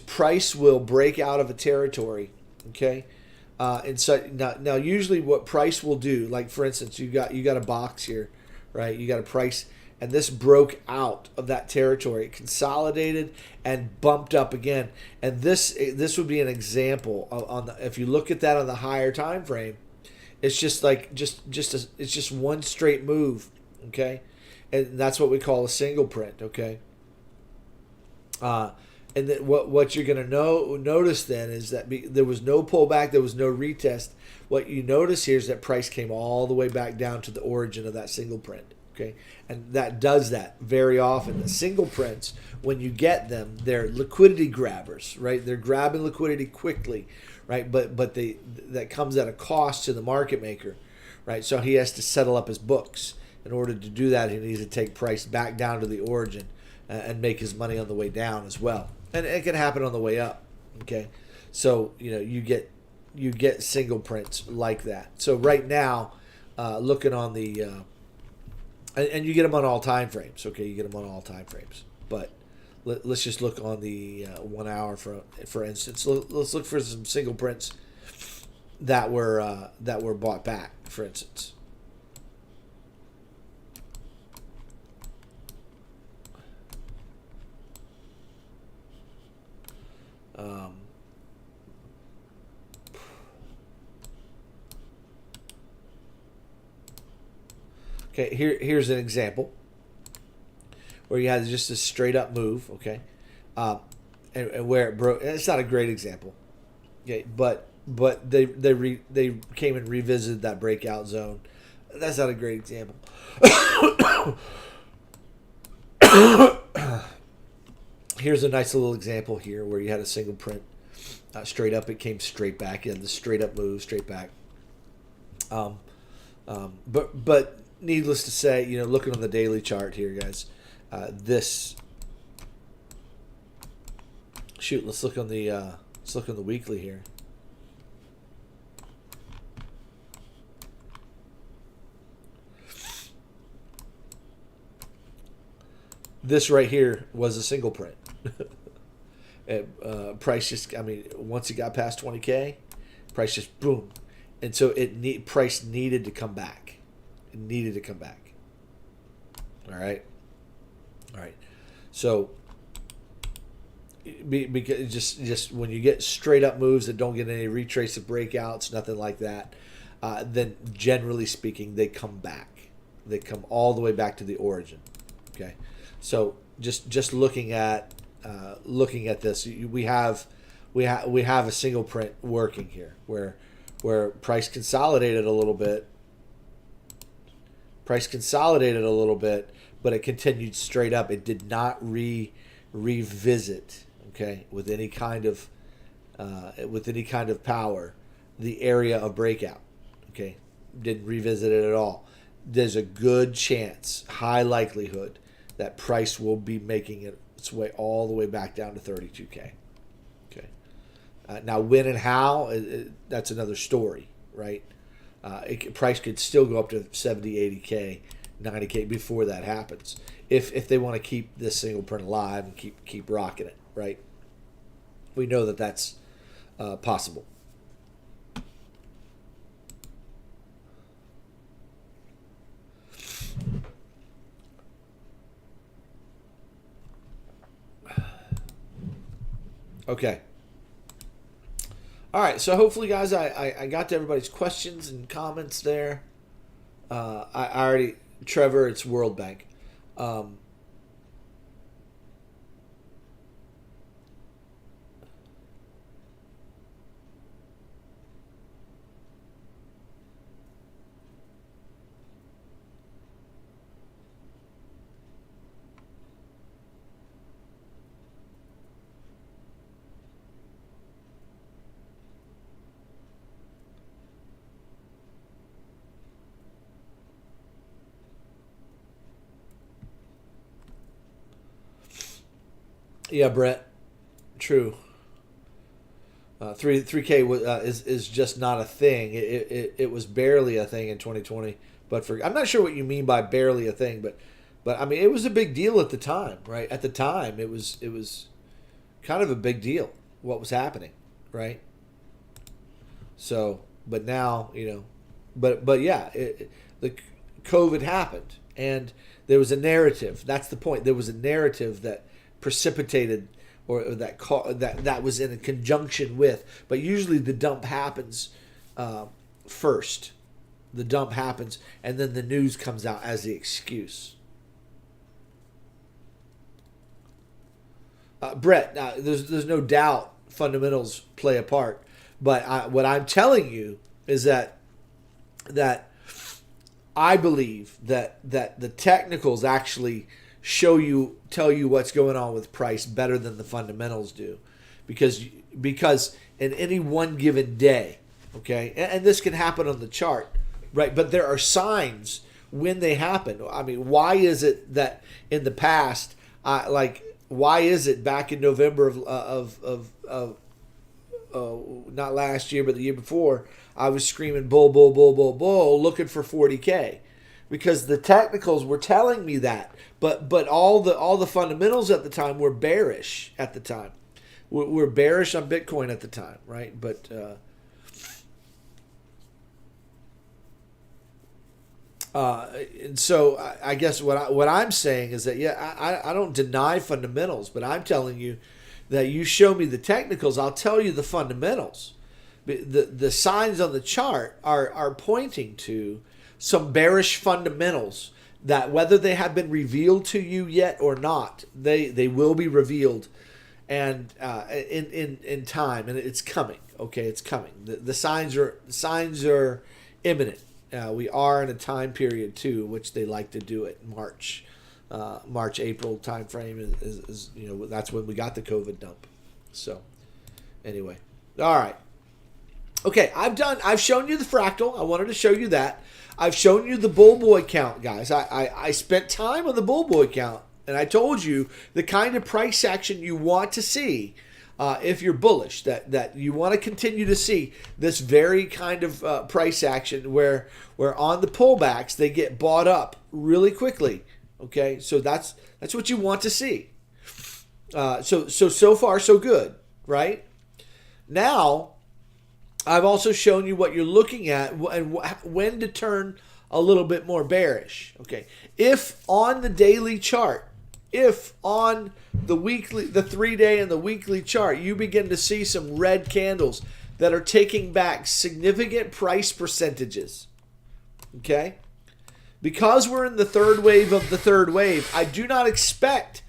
price will break out of a territory, okay? And so now usually what price will do, like for instance, you got a box here, right? You got a price, and this broke out of that territory, it consolidated and bumped up again. And this would be an example of, if you look at that on the higher time frame, it's just like it's just one straight move, okay? And that's what we call a single print, okay? And then what you're going to notice then is that there was no pullback, there was no retest. What you notice here is that price came all the way back down to the origin of that single print. Okay, and that does that very often. The single prints, when you get them, they're liquidity grabbers, right? They're grabbing liquidity quickly, right? But that comes at a cost to the market maker, right? So he has to settle up his books. In order to do that, he needs to take price back down to the origin and make his money on the way down as well. And it can happen on the way up. Okay, so you get single prints like that. So right now, looking on the and you get them on all time frames. Okay, you get them on all time frames. But let's just look on the 1 hour for instance. Let's look for some single prints that were bought back, for instance. Okay, here's an example where you had just a straight up move, okay, and where it broke. It's not a great example, okay, but they came and revisited that breakout zone. That's not a great example. Here's a nice little example here where you had a single print straight up. It came straight back in the straight up move, straight back. But needless to say, looking on the daily chart here, guys, let's look on the weekly here. this right here was a single print. Price just, once it got past 20K, price just boom. And so price needed to come back. It needed to come back. All right. So because just when you get straight up moves that don't get any retrace of breakouts, nothing like that, then generally speaking, they come back. They come all the way back to the origin. Okay. So just looking at this, we have a single print working here where price consolidated a little bit. But it continued straight up. It did not revisit, okay, with any kind of power, the area of breakout. Okay, didn't revisit it at all. There's a good chance, high likelihood, that price will be making its way all the way back down to 32K. Okay, now when and how, that's another story, right? Price could still go up to 70, 80K, 90K before that happens, if they want to keep this single print alive and keep rocking it, right? We know that that's possible. Okay. All right, so hopefully, guys, I got to everybody's questions and comments there. I already, Trevor, it's World Bank. Yeah, Brett. True. 3K is just not a thing. It was barely a thing in 2020. But I'm not sure what you mean by barely a thing. But I mean, it was a big deal at the time, right? At the time, it was kind of a big deal what was happening, right? So, but now, but yeah, the COVID happened, and there was a narrative. That's the point. There was a narrative that precipitated, or that was in a conjunction with. But usually the dump happens first. The dump happens, and then the news comes out as the excuse. Brett, there's no doubt fundamentals play a part, but what I'm telling you is that I believe that the technicals actually tell you what's going on with price better than the fundamentals do, because in any one given day, okay, and this can happen on the chart, right? But there are signs when they happen. I mean, why is it that in the past, why is it back in November of not last year but the year before, I was screaming bull, bull, bull, bull, bull, looking for 40K, because the technicals were telling me that. But all the fundamentals at the time were bearish at the time. We're bearish on Bitcoin at the time, right? But and so I guess what I'm saying is that, yeah, I don't deny fundamentals, but I'm telling you that you show me the technicals, I'll tell you the fundamentals. The signs on the chart are pointing to some bearish fundamentals that, whether they have been revealed to you yet or not, they will be revealed, and in time, and it's coming. Okay, it's coming. The signs are imminent. We are in a time period too, which they like to do it. March, April time frame is that's when we got the COVID dump. So anyway, all right. Okay, I've shown you the fractal. I wanted to show you that. I've shown you the bull boy count, guys. I spent time on the bull boy count, and I told you the kind of price action you want to see if you're bullish, that you want to continue to see this very kind of price action where on the pullbacks they get bought up really quickly, Okay, so that's what you want to see. So far so good, right? Now, I've also shown you what you're looking at and when to turn a little bit more bearish. Okay, if on the daily chart, if on the weekly, the 3-day and the weekly chart, you begin to see some red candles that are taking back significant price percentages, okay? Because we're in the third wave of the third wave, I do not expect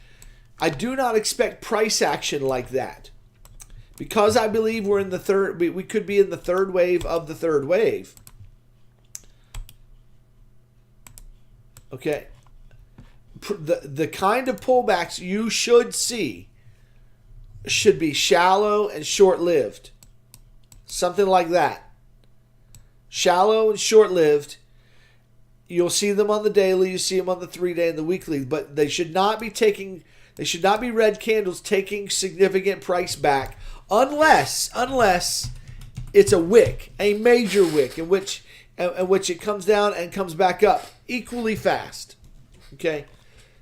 price action like that. Because I believe we're in the third, we could be in the third wave of the third wave. Okay. The kind of pullbacks you should see should be shallow and short-lived. Something like that. Shallow and short-lived. You'll see them on the daily, you see them on the 3-day and the weekly, but they should not be red candles taking significant price back unless it's a wick, a major wick in which it comes down and comes back up equally fast. Okay?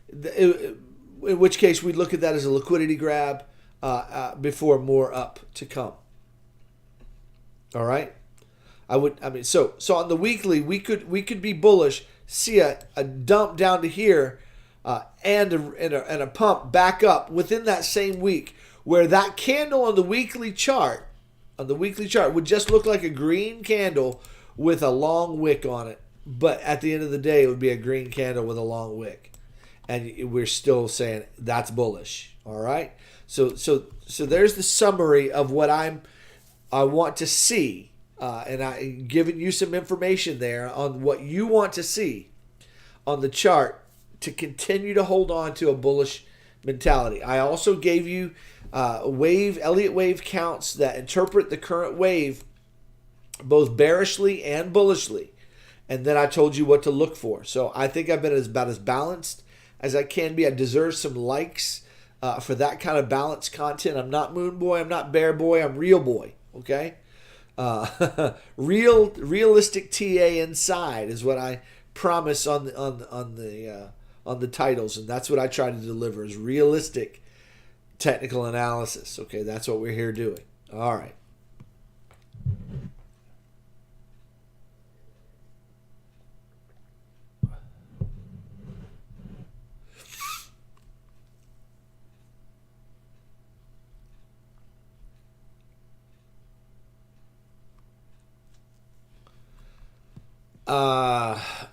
In which case we look at that as a liquidity grab before more up to come. All right? So on the weekly we could be bullish, see a dump down to here and a pump back up within that same week, where that candle on the weekly chart would just look like a green candle with a long wick on it. But at the end of the day, it would be a green candle with a long wick. And we're still saying that's bullish. All right? So there's the summary of what I want to see. And I'm giving you some information there on what you want to see on the chart to continue to hold on to a bullish mentality. I also gave you Elliott wave counts that interpret the current wave both bearishly and bullishly. And then I told you what to look for. So I think I've been about as balanced as I can be. I deserve some likes for that kind of balanced content. I'm not moon boy. I'm not bear boy. I'm real boy. Okay? Realistic TA inside is what I promise on the titles, and that's what I try to deliver is realistic technical analysis. Okay, that's what we're here doing. All right.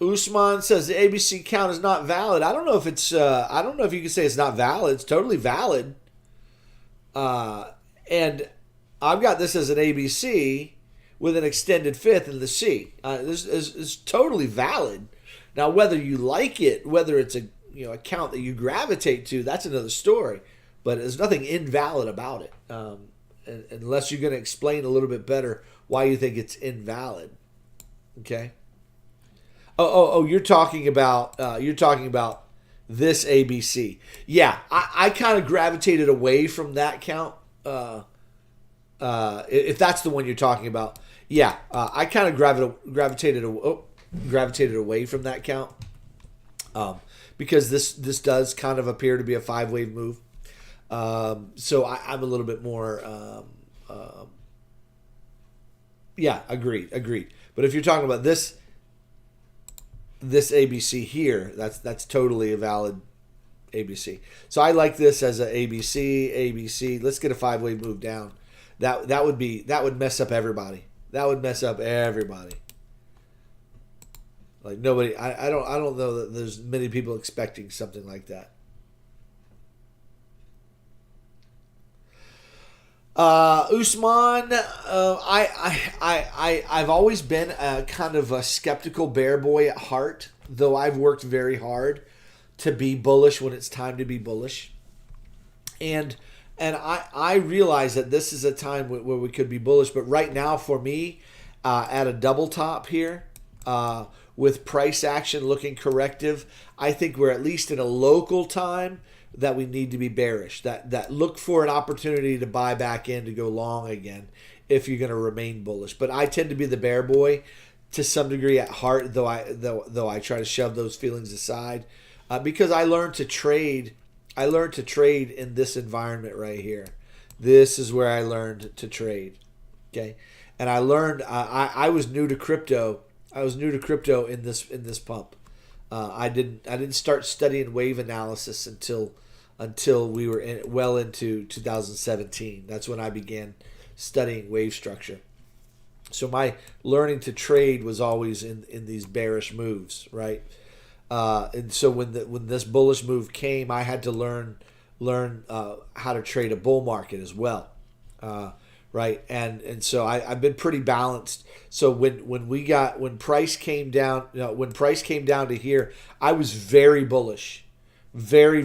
Usman says the ABC count is not valid. I don't know if it's. I don't know if you can say it's not valid. It's totally valid. And I've got this as an ABC with an extended fifth in the C. This is totally valid. Now, whether you like it, whether it's a count that you gravitate to, that's another story. But there's nothing invalid about it, unless you're going to explain a little bit better why you think it's invalid. Okay. Oh, you're talking about this ABC. Yeah, I kind of gravitated away from that count. If that's the one you're talking about, yeah, I kind of gravitated away from that count, because this does kind of appear to be a 5-wave move. So I'm a little bit more. Yeah, agreed. But if you're talking about this ABC here, that's totally a valid ABC. So I like this as a ABC. Let's get a 5-wave move down. That would mess up everybody. That would mess up everybody. Like nobody. I don't know that there's many people expecting something like that. Usman, I've always been a kind of a skeptical bear boy at heart, though I've worked very hard to be bullish when it's time to be bullish. And I realize that this is a time where we could be bullish, but right now for me, at a double top here, with price action looking corrective, I think we're at least in a local time that we need to be bearish, that look for an opportunity to buy back in to go long again if you're going to remain bullish. But I tend to be the bear boy to some degree at heart, though I try to shove those feelings aside. because I learned to trade. I learned to trade in this environment right here. This is where I learned to trade. Okay, and I learned. I was new to crypto. I was new to crypto in this pump. I didn't start studying wave analysis until we were well into 2017. That's when I began studying wave structure. So my learning to trade was always in these bearish moves, right? And so when this bullish move came, I had to learn how to trade a bull market as well, right? And so I've been pretty balanced. So when price came down, when price came down to here, I was very bullish, very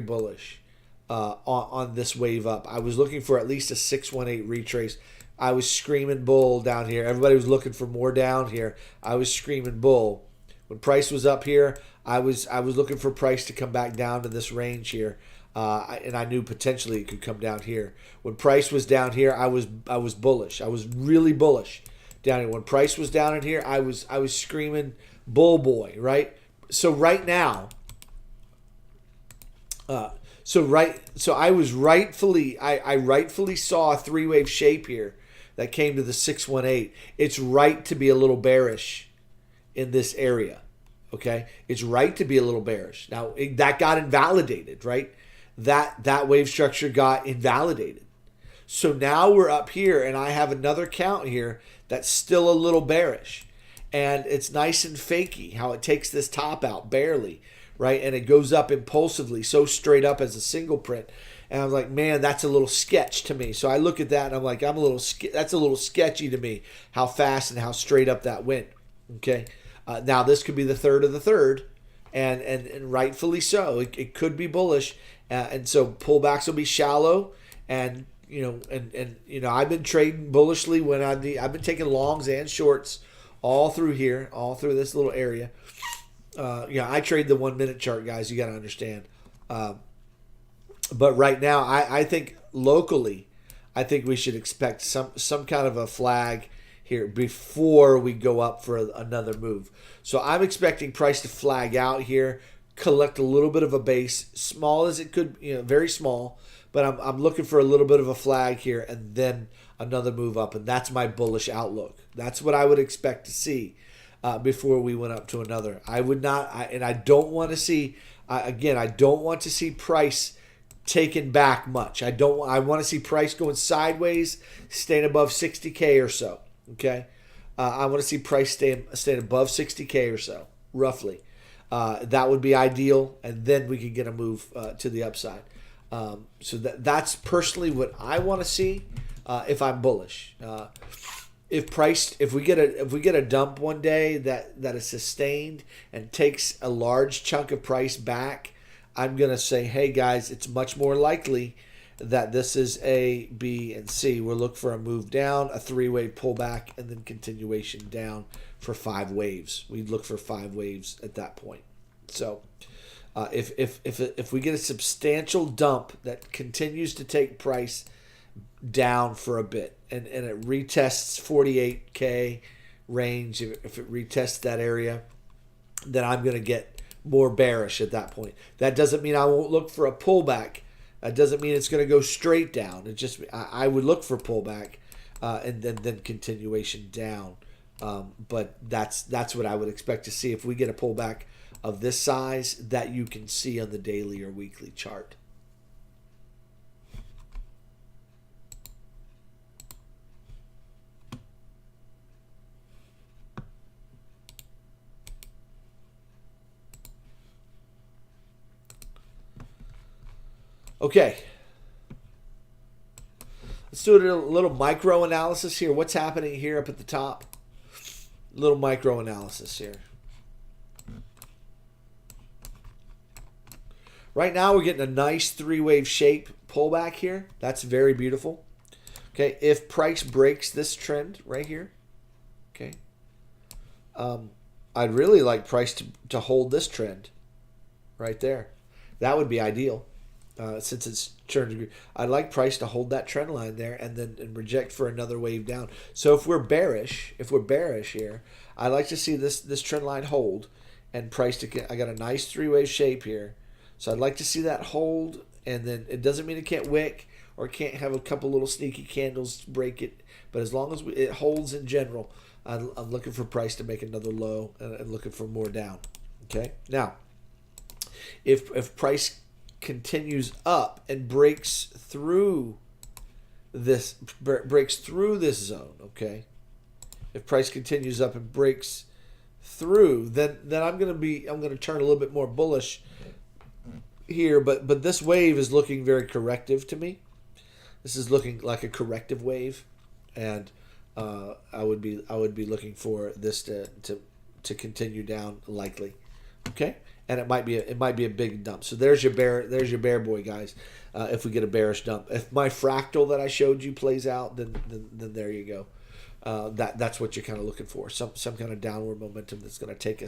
bullish on this wave up. I was looking for at least a 618 retrace. I was screaming bull down here. Everybody was looking for more down here. I was screaming bull. When price was up here, I was looking for price to come back down to this range here, and I knew potentially it could come down here. When price was down here, I was bullish. I was really bullish down here. When price was down in here, I was screaming bull boy, right? So right now, so I was rightfully I rightfully saw a three-wave shape here that came to the 618. It's right to be a little bearish in this area. Okay, it's right to be a little bearish. Now that got invalidated, right? That wave structure got invalidated. So now we're up here, and I have another count here that's still a little bearish, and it's nice and fakey how it takes this top out barely, right? And it goes up impulsively, so straight up as a single print. And I was like, man, that's a little sketch to me. So I look at that and I'm like, that's a little sketchy to me, how fast and how straight up that went. Okay. Now this could be the third of the third, and rightfully so. It could be bullish, and so pullbacks will be shallow. And I've been trading bullishly when I've been taking longs and shorts all through here, all through this little area. I trade the 1 minute chart, guys. You got to understand. But right now, I think locally, I think we should expect some kind of a flag here before we go up for another move. So I'm expecting price to flag out here, collect a little bit of a base, small as it could, very small, but I'm looking for a little bit of a flag here and then another move up, and that's my bullish outlook. That's what I would expect to see before we went up to another. I would not, and I don't want to see, again, I don't want to see price taken back much. I want to see price going sideways, staying above 60K or so. Okay, I want to see price staying above 60K or so, roughly. That would be ideal, and then we can get a move to the upside. So that's personally what I want to see if I'm bullish. If we get a dump one day that is sustained and takes a large chunk of price back, I'm gonna say, hey guys, it's much more likely that this is A, B, and C. We'll look for a move down, a three-wave pullback, and then continuation down for 5 waves. We'd look for 5 waves at that point. So if we get a substantial dump that continues to take price down for a bit, and it retests 48K range, if it retests that area, then I'm going to get more bearish at that point. That doesn't mean I won't look for a pullback. That doesn't mean it's going to go straight down. It just I would look for pullback and then continuation down. But that's what I would expect to see if we get a pullback of this size that you can see on the daily or weekly chart. Okay. Let's do a little micro analysis here. What's happening here up at the top? Little micro analysis here. Right now we're getting a nice 3-wave shape pullback here. That's very beautiful. Okay, if price breaks this trend right here, okay, I'd really like price to hold this trend right there. That would be ideal. Since it's turned, I'd like price to hold that trend line there and then reject for another wave down. So if we're bearish here, I'd like to see this trend line hold and price to. I got a nice three-way shape here, so I'd like to see that hold, and then it doesn't mean it can't wick or it can't have a couple little sneaky candles to break it, but as long as it holds in general, I'm looking for price to make another low and looking for more down. Okay, now if price continues up and breaks through this zone, okay, if price continues up and breaks through, then I'm gonna turn a little bit more bullish here, but this wave is looking very corrective to me. This is looking like a corrective wave, and I would be looking for this to continue down likely. Okay, and it might be a big dump. So there's your bear boy, guys. If we get a bearish dump, if my fractal that I showed you plays out, then there you go. That's what you're kind of looking for. Some kind of downward momentum that's going to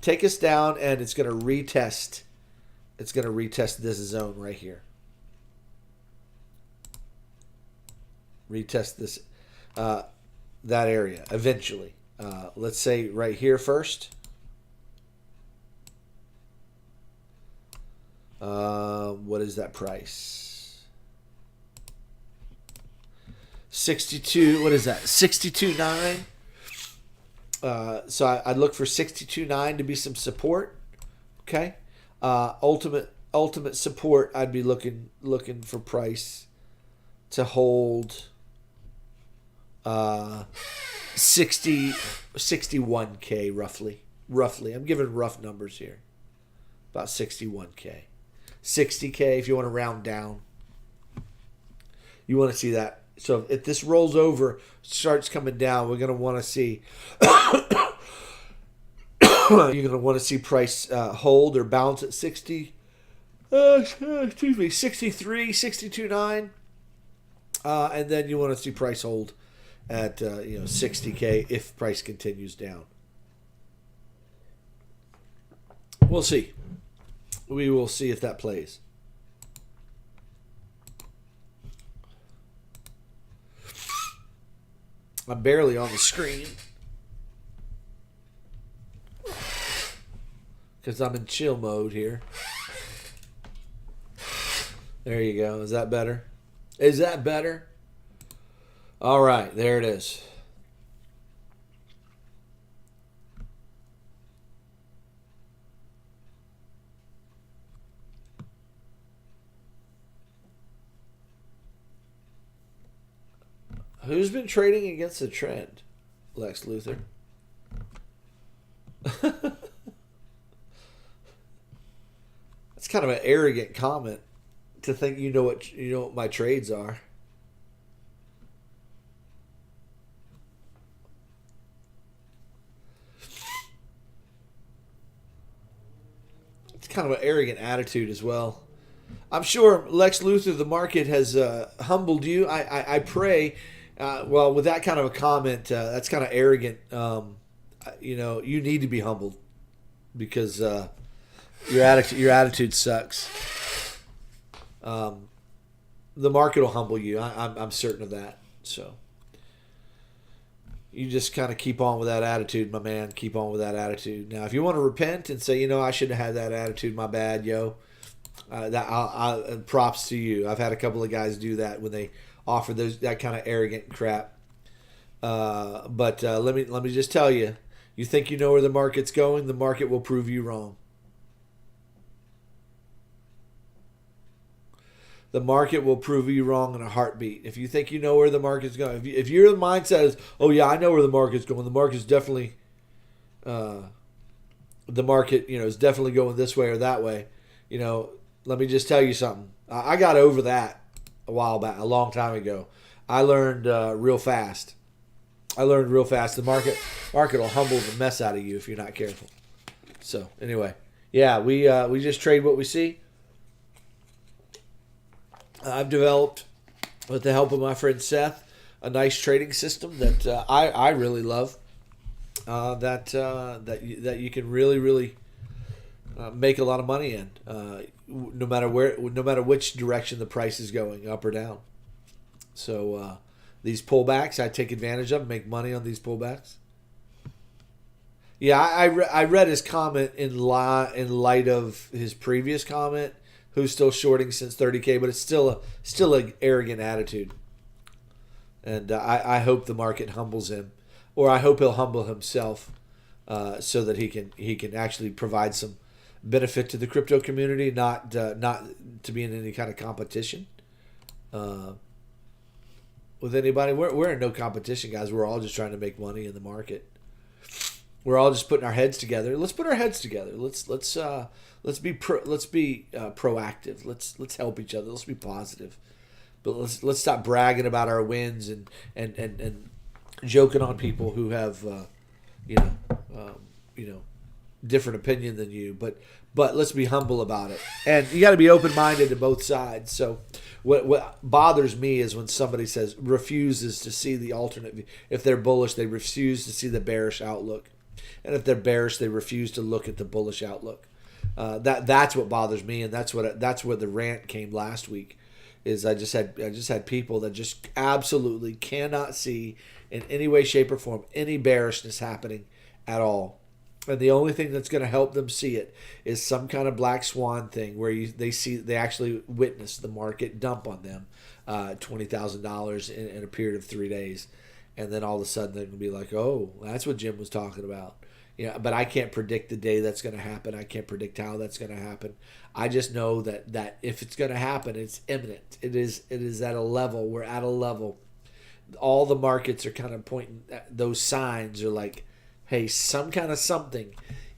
take us down, and it's going to retest. It's going to retest this zone right here. Retest this that area eventually. Let's say right here first. What is that price? 62. What is that? 62.9. So I'd look for 62.9 to be some support. Okay. Ultimate support. I'd be looking for price to hold 61K roughly. I'm giving rough numbers here. About 61K. 60K if you want to round down. You want to see that. So if this rolls over, starts coming down, we're going to want to see you're going to want to see price hold or bounce at 63, 62.9. And then you want to see price hold at 60K if price continues down. We'll see. We will see if that plays. I'm barely on the screen because I'm in chill mode here. There you go. Is that better? Is that better? All right, there it is. Who's been trading against the trend? Lex Luthor. That's kind of an arrogant comment to think you know what my trades are. It's kind of an arrogant attitude as well. I'm sure, Lex Luthor, the market has humbled you. I pray. Well, with that kind of a comment, that's kind of arrogant. You need to be humbled because your attitude sucks. The market will humble you. I'm certain of that. So you just kind of keep on with that attitude, my man. Keep on with that attitude. Now, if you want to repent and say, I shouldn't have had that attitude, my bad, yo. Props to you. I've had a couple of guys do that when they offer that kind of arrogant crap. But let me just tell you, you think you know where the market's going, the market will prove you wrong. The market will prove you wrong in a heartbeat. If you think you know where the market's going, if your mindset is, oh yeah, I know where the market's going, the market's definitely, the market, is definitely going this way or that way. Let me just tell you something. I got over that a while back, a long time ago. I learned real fast. The market will humble the mess out of you if you're not careful. So anyway, yeah, we just trade what we see. I've developed, with the help of my friend Seth, a nice trading system that I really love. That you can really make a lot of money in, no matter which direction the price is going, up or down. So these pullbacks, I take advantage of, make money on these pullbacks. Yeah, I read his comment in light of his previous comment, who's still shorting since 30K, but it's still an arrogant attitude. And I hope the market humbles him, or I hope he'll humble himself, so that he can actually provide some benefit to the crypto community, not to be in any kind of competition uh, with anybody. We're in no competition, guys. We're all just trying to make money in the market. We're all just putting our heads together. Let's put our heads together. Let's be proactive. Let's help each other. Let's be positive. But let's stop bragging about our wins and joking on people who have you know um, you know different opinion than you. But let's be humble about it. And you got to be open minded to both sides. So what bothers me is when somebody refuses to see the alternate view. If they're bullish, they refuse to see the bearish outlook. And if they're bearish, they refuse to look at the bullish outlook. That's what bothers me, and that's where the rant came last week. Is I just had people that just absolutely cannot see in any way, shape, or form any bearishness happening at all. And the only thing that's going to help them see it is some kind of black swan thing where they actually witness the market dump on them $20,000 in a period of 3 days, and then all of a sudden they're going to be like, oh, that's what Jim was talking about. Yeah, but I can't predict the day that's going to happen. I can't predict how that's going to happen. I just know that if it's going to happen, it's imminent. It is at a level. We're at a level. All the markets are kind of pointing. Those signs are like, hey, some kind of something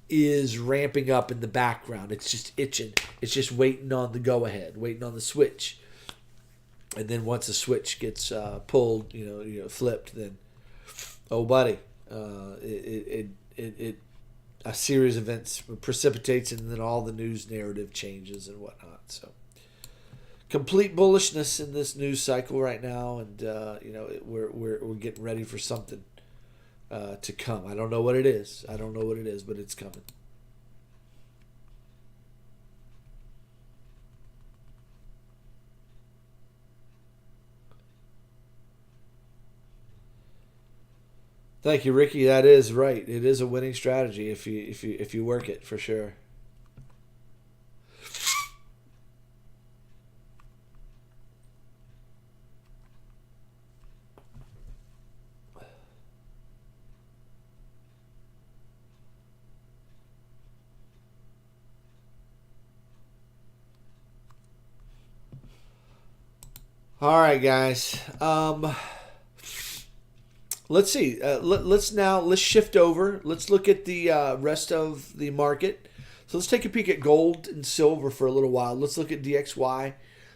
is ramping up in the background. It's just itching. It's just waiting on the go ahead, waiting on the switch. And then once the switch gets pulled, flipped, then, oh, buddy, a series of events precipitates, and then all the news narrative changes and whatnot. So complete bullishness in this news cycle right now, and we're getting ready for something to come. I don't know what it is. But it's coming. Thank you, Ricky. That is right. It is a winning strategy if you work it, for sure. All right, guys. Let's see. Let's shift over. Let's look at the rest of the market. So let's take a peek at gold and silver for a little while. Let's look at DXY.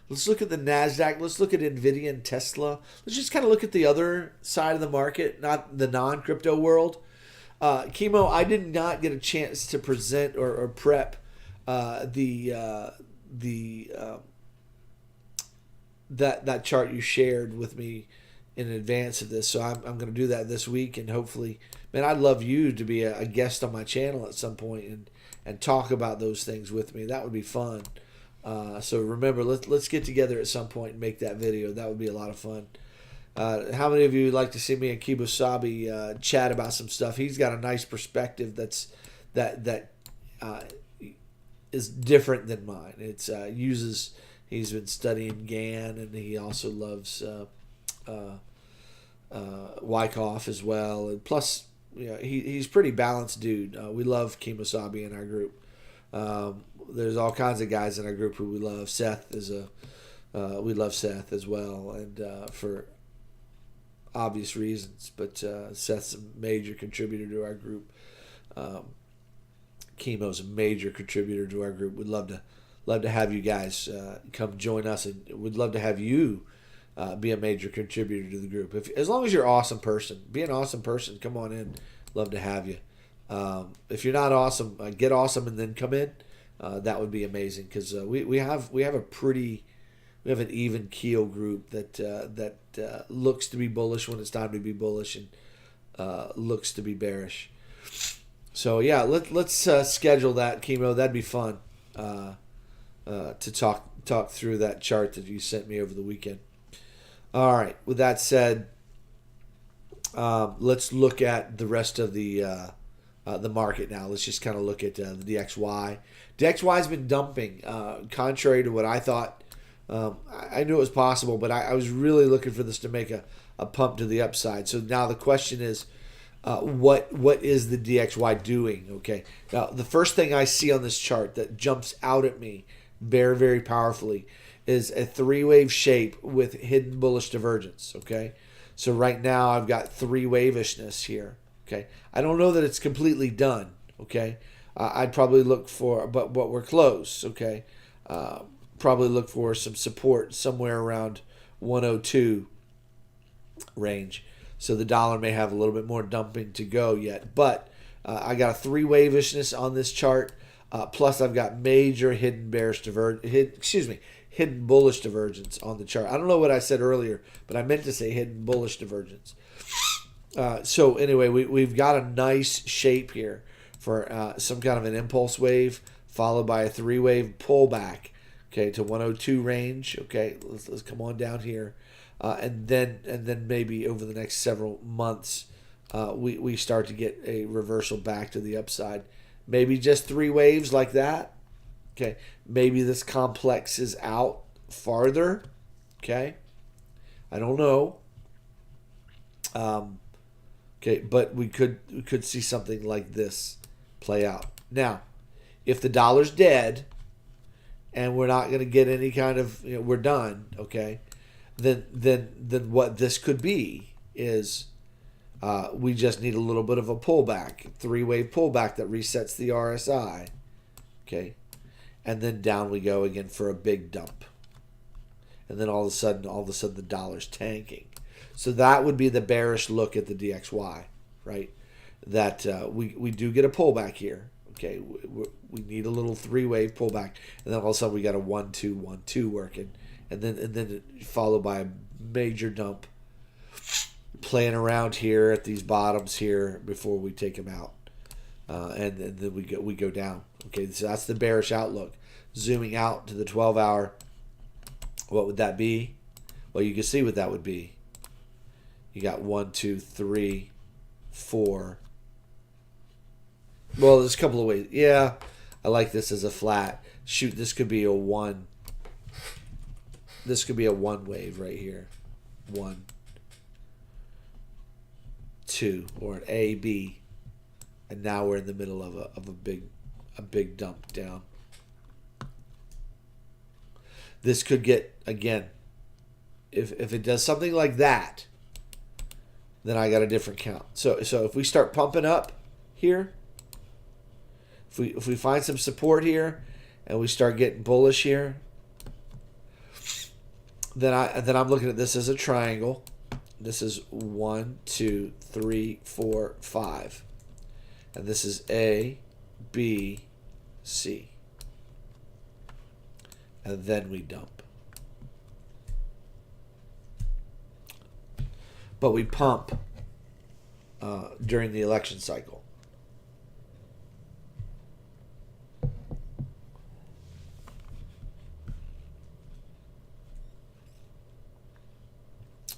Let's look at the Nasdaq. Let's look at Nvidia and Tesla. Let's just kind of look at the other side of the market, not the non-crypto world. Chemo, I did not get a chance to present or prep the that chart you shared with me in advance of this. So I'm going to do that this week, and hopefully, man, I'd love you to be a guest on my channel at some point and talk about those things with me. That would be fun. So remember, let's get together at some point and make that video. That would be a lot of fun. How many of you would like to see me and Kibosabi chat about some stuff? He's got a nice perspective that is different than mine. It's he's been studying GAN, and he also loves Wyckoff as well, and plus, he's pretty balanced dude. We love Kemosabe in our group. There's all kinds of guys in our group who we love. We love Seth as well, and for obvious reasons. But Seth's a major contributor to our group. Chemo's a major contributor to our group. We'd love to have you guys come join us, and we'd love to have you be a major contributor to the group. As long as you're an awesome person, be an awesome person. Come on in. Love to have you. If you're not awesome, get awesome and then come in. That would be amazing, because we have an even keel group that looks to be bullish when it's time to be bullish, and looks to be bearish. So yeah, let's schedule that, Chemo. That'd be fun to talk through that chart that you sent me over the weekend. All right. With that said, let's look at the rest of the the market now. Let's just kind of look at the DXY. DXY has been dumping, contrary to what I thought. I knew it was possible, but I was really looking for this to make a pump to the upside. So now the question is, what is the DXY doing? Okay. Now, the first thing I see on this chart that jumps out at me very, very powerfully is a three-wave shape with hidden bullish divergence. Okay. So right now I've got three-wavishness here. Okay. I don't know that it's completely done. Okay. I'd probably look for, but we're close. Okay. Probably look for some support somewhere around 102 range. So the dollar may have a little bit more dumping to go yet. But I got a three-wavishness on this chart. Plus I've got major hidden bullish divergence on the chart. I don't know what I said earlier, but I meant to say hidden bullish divergence. So anyway, we've got a nice shape here for some kind of an impulse wave followed by a three-wave pullback, okay, to 102 range. Okay, let's come on down here, and then maybe over the next several months, we start to get a reversal back to the upside. Maybe just three waves like that. Okay, maybe this complexes out farther. Okay, I don't know. Okay, but we could see something like this play out. Now, if the dollar's dead and we're not going to get any kind of, we're done, okay, then what this could be is we just need a little bit of a pullback, three-wave pullback that resets the RSI, okay, and then down we go again for a big dump, and then all of a sudden the dollar's tanking. So that would be the bearish look at the DXY, right? That we do get a pullback here. Okay, we need a little three-wave pullback, and then all of a sudden we got a 1-2-1-2 working, and then followed by a major dump, playing around here at these bottoms here before we take them out, and then we go down. Okay, so that's the bearish outlook. Zooming out to the 12-hour, what would that be? Well, you can see what that would be. You got 1, 2, 3, 4. Well, there's a couple of ways. Yeah, I like this as a flat. Shoot, this could be a 1. This could be a 1 wave right here. 1, 2, or an A, B. And now we're in the middle of a big dump down. This could get, again, if it does something like that, then I got a different count. So if we start pumping up here, if we find some support here and we start getting bullish here, then I'm looking at this as a triangle. This is 1, 2, 3, 4, 5. And this is A, B, C. And then we dump. But we pump during the election cycle.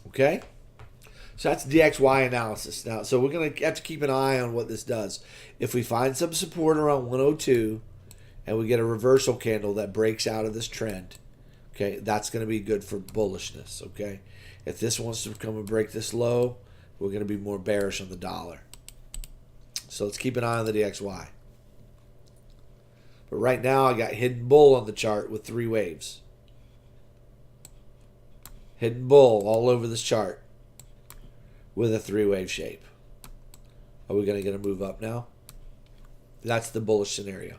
Okay? So that's DXY analysis. Now, so we're going to have to keep an eye on what this does. If we find some support around 102 and we get a reversal candle that breaks out of this trend, okay, that's going to be good for bullishness, okay? If this wants to come and break this low, we're going to be more bearish on the dollar. So let's keep an eye on the DXY. But right now, I got hidden bull on the chart with 3 waves. Hidden bull all over this chart with a 3-wave shape. Are we going to get a move up now? That's the bullish scenario.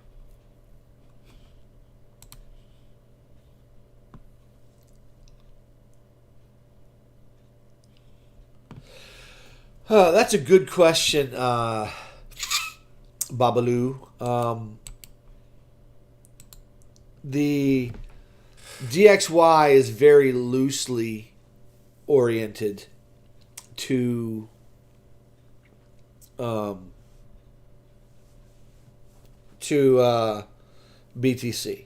That's a good question, Babalu. The DXY is very loosely oriented to BTC.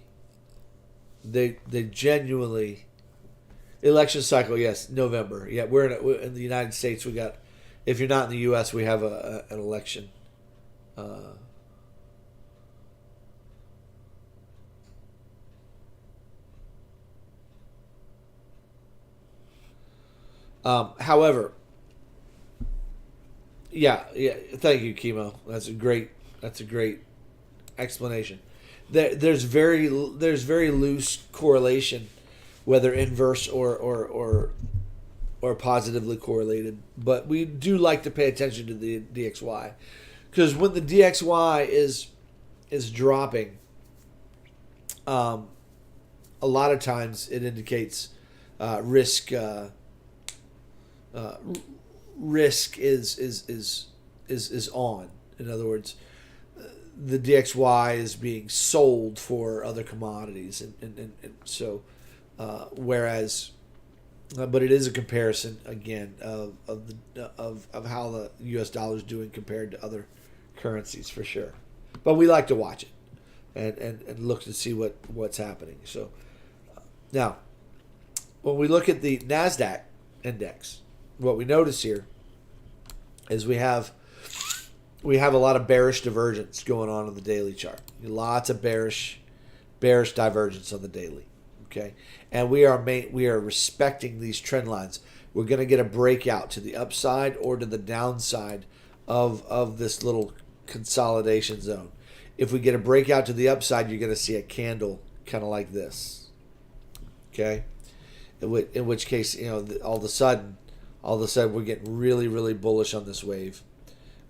They genuinely, election cycle, yes, November. Yeah, we're in the United States. We got, if you're not in the U.S., we have an election However, yeah, thank you, Chemo. That's a great explanation. There's very loose correlation, whether inverse or positively correlated. But we do like to pay attention to the DXY, because when the DXY is dropping, a lot of times it indicates risk. Risk is on. In other words, the DXY is being sold for other commodities, and so whereas, but it is a comparison again of how the U.S. dollar is doing compared to other currencies for sure. But we like to watch it and look to see what's happening. So now, when we look at the NASDAQ index, what we notice here is we have a lot of bearish divergence going on the daily chart. Lots of bearish divergence on the daily. Okay, and we are respecting these trend lines. We're going to get a breakout to the upside or to the downside of this little consolidation zone. If we get a breakout to the upside, you're going to see a candle kind of like this. Okay, in which case, all of a sudden we're getting really bullish on this wave.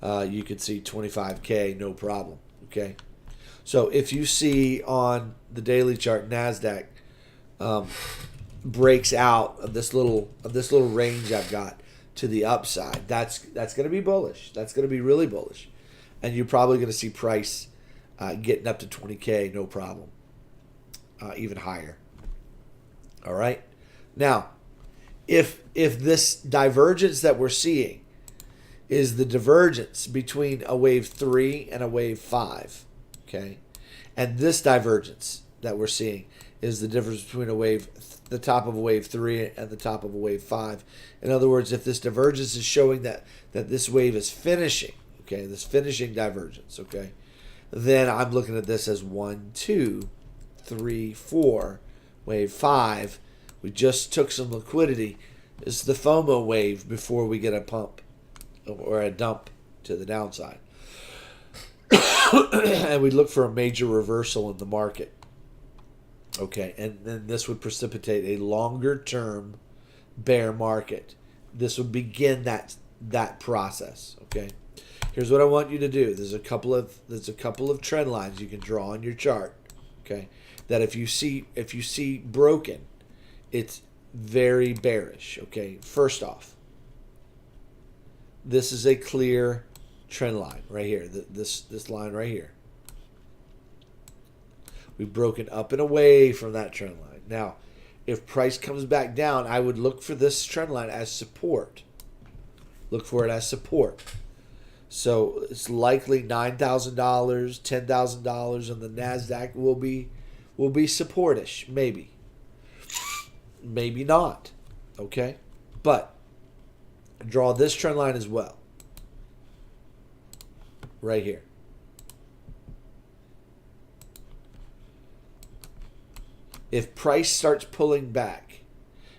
You could see 25K, no problem. Okay, so if you see on the daily chart NASDAQ breaks out of this little range I've got to the upside, that's going to be bullish. That's going to be really bullish, and you're probably going to see price getting up to 20K, no problem, even higher. All right, now if this divergence that we're seeing is the divergence between a wave 3 and a wave 5, okay, and this divergence that we're seeing is the difference between the top of a wave 3 and the top of a wave 5. In other words, if this divergence is showing that this wave is finishing, okay, this finishing divergence, okay, then I'm looking at this as 1, 2, 3, 4, wave 5. We just took some liquidity. It's the FOMO wave before we get a pump or a dump to the downside. And we look for a major reversal in the market. Okay, and then this would precipitate a longer-term bear market. This would begin that process. Okay, here's what I want you to do. There's a couple of trend lines you can draw on your chart. Okay, that if you see broken, it's very bearish. Okay, first off, this is a clear trend line right here. This line right here. We've broken up and away from that trend line. Now, if price comes back down, I would look for this trend line as support. Look for it as support. So it's likely $9,000, $10,000 on the NASDAQ will be supportish, maybe. Maybe not. Okay? But draw this trend line as well. Right here. If price starts pulling back,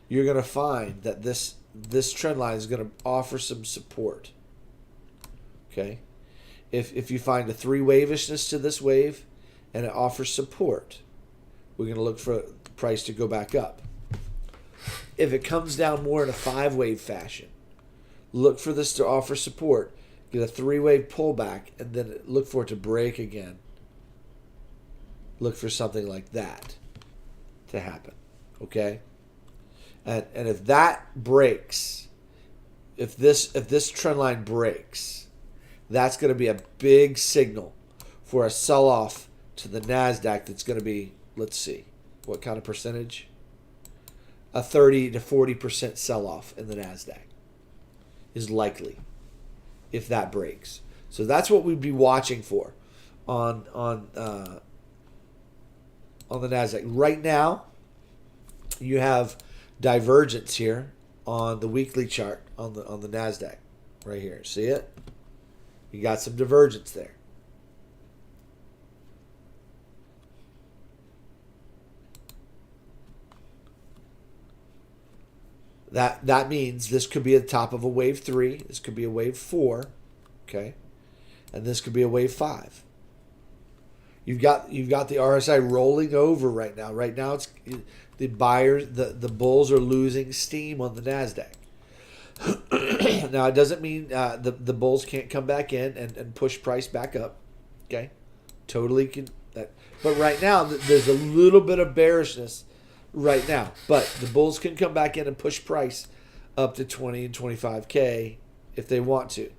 you're going to find that this trend line is going to offer some support. Okay? If you find a 3 wavishness to this wave and it offers support, we're going to look for the price to go back up. If it comes down more in a 5 wave fashion, look for this to offer support, get a 3 wave pullback, and then look for it to break again. Look for something like that to happen. Okay? And if that breaks, if this trend line breaks, that's going to be a big signal for a sell-off to the NASDAQ that's going to be, let's see, what kind of percentage? A 30 to 40% sell-off in the NASDAQ is likely if that breaks. So that's what we'd be watching for on the NASDAQ. Right now, you have divergence here on the weekly chart on the NASDAQ right here. See it? You got some divergence there. That means this could be at the top of a wave 3. This could be a wave 4. Okay. And this could be a wave 5. You've got the RSI rolling over right now. Right now, it's the buyers, the bulls are losing steam on the Nasdaq. Now, it doesn't mean the bulls can't come back in and push price back up. Okay, totally can. But right now, there's a little bit of bearishness right now. But the bulls can come back in and push price up to 20 and 25K if they want to.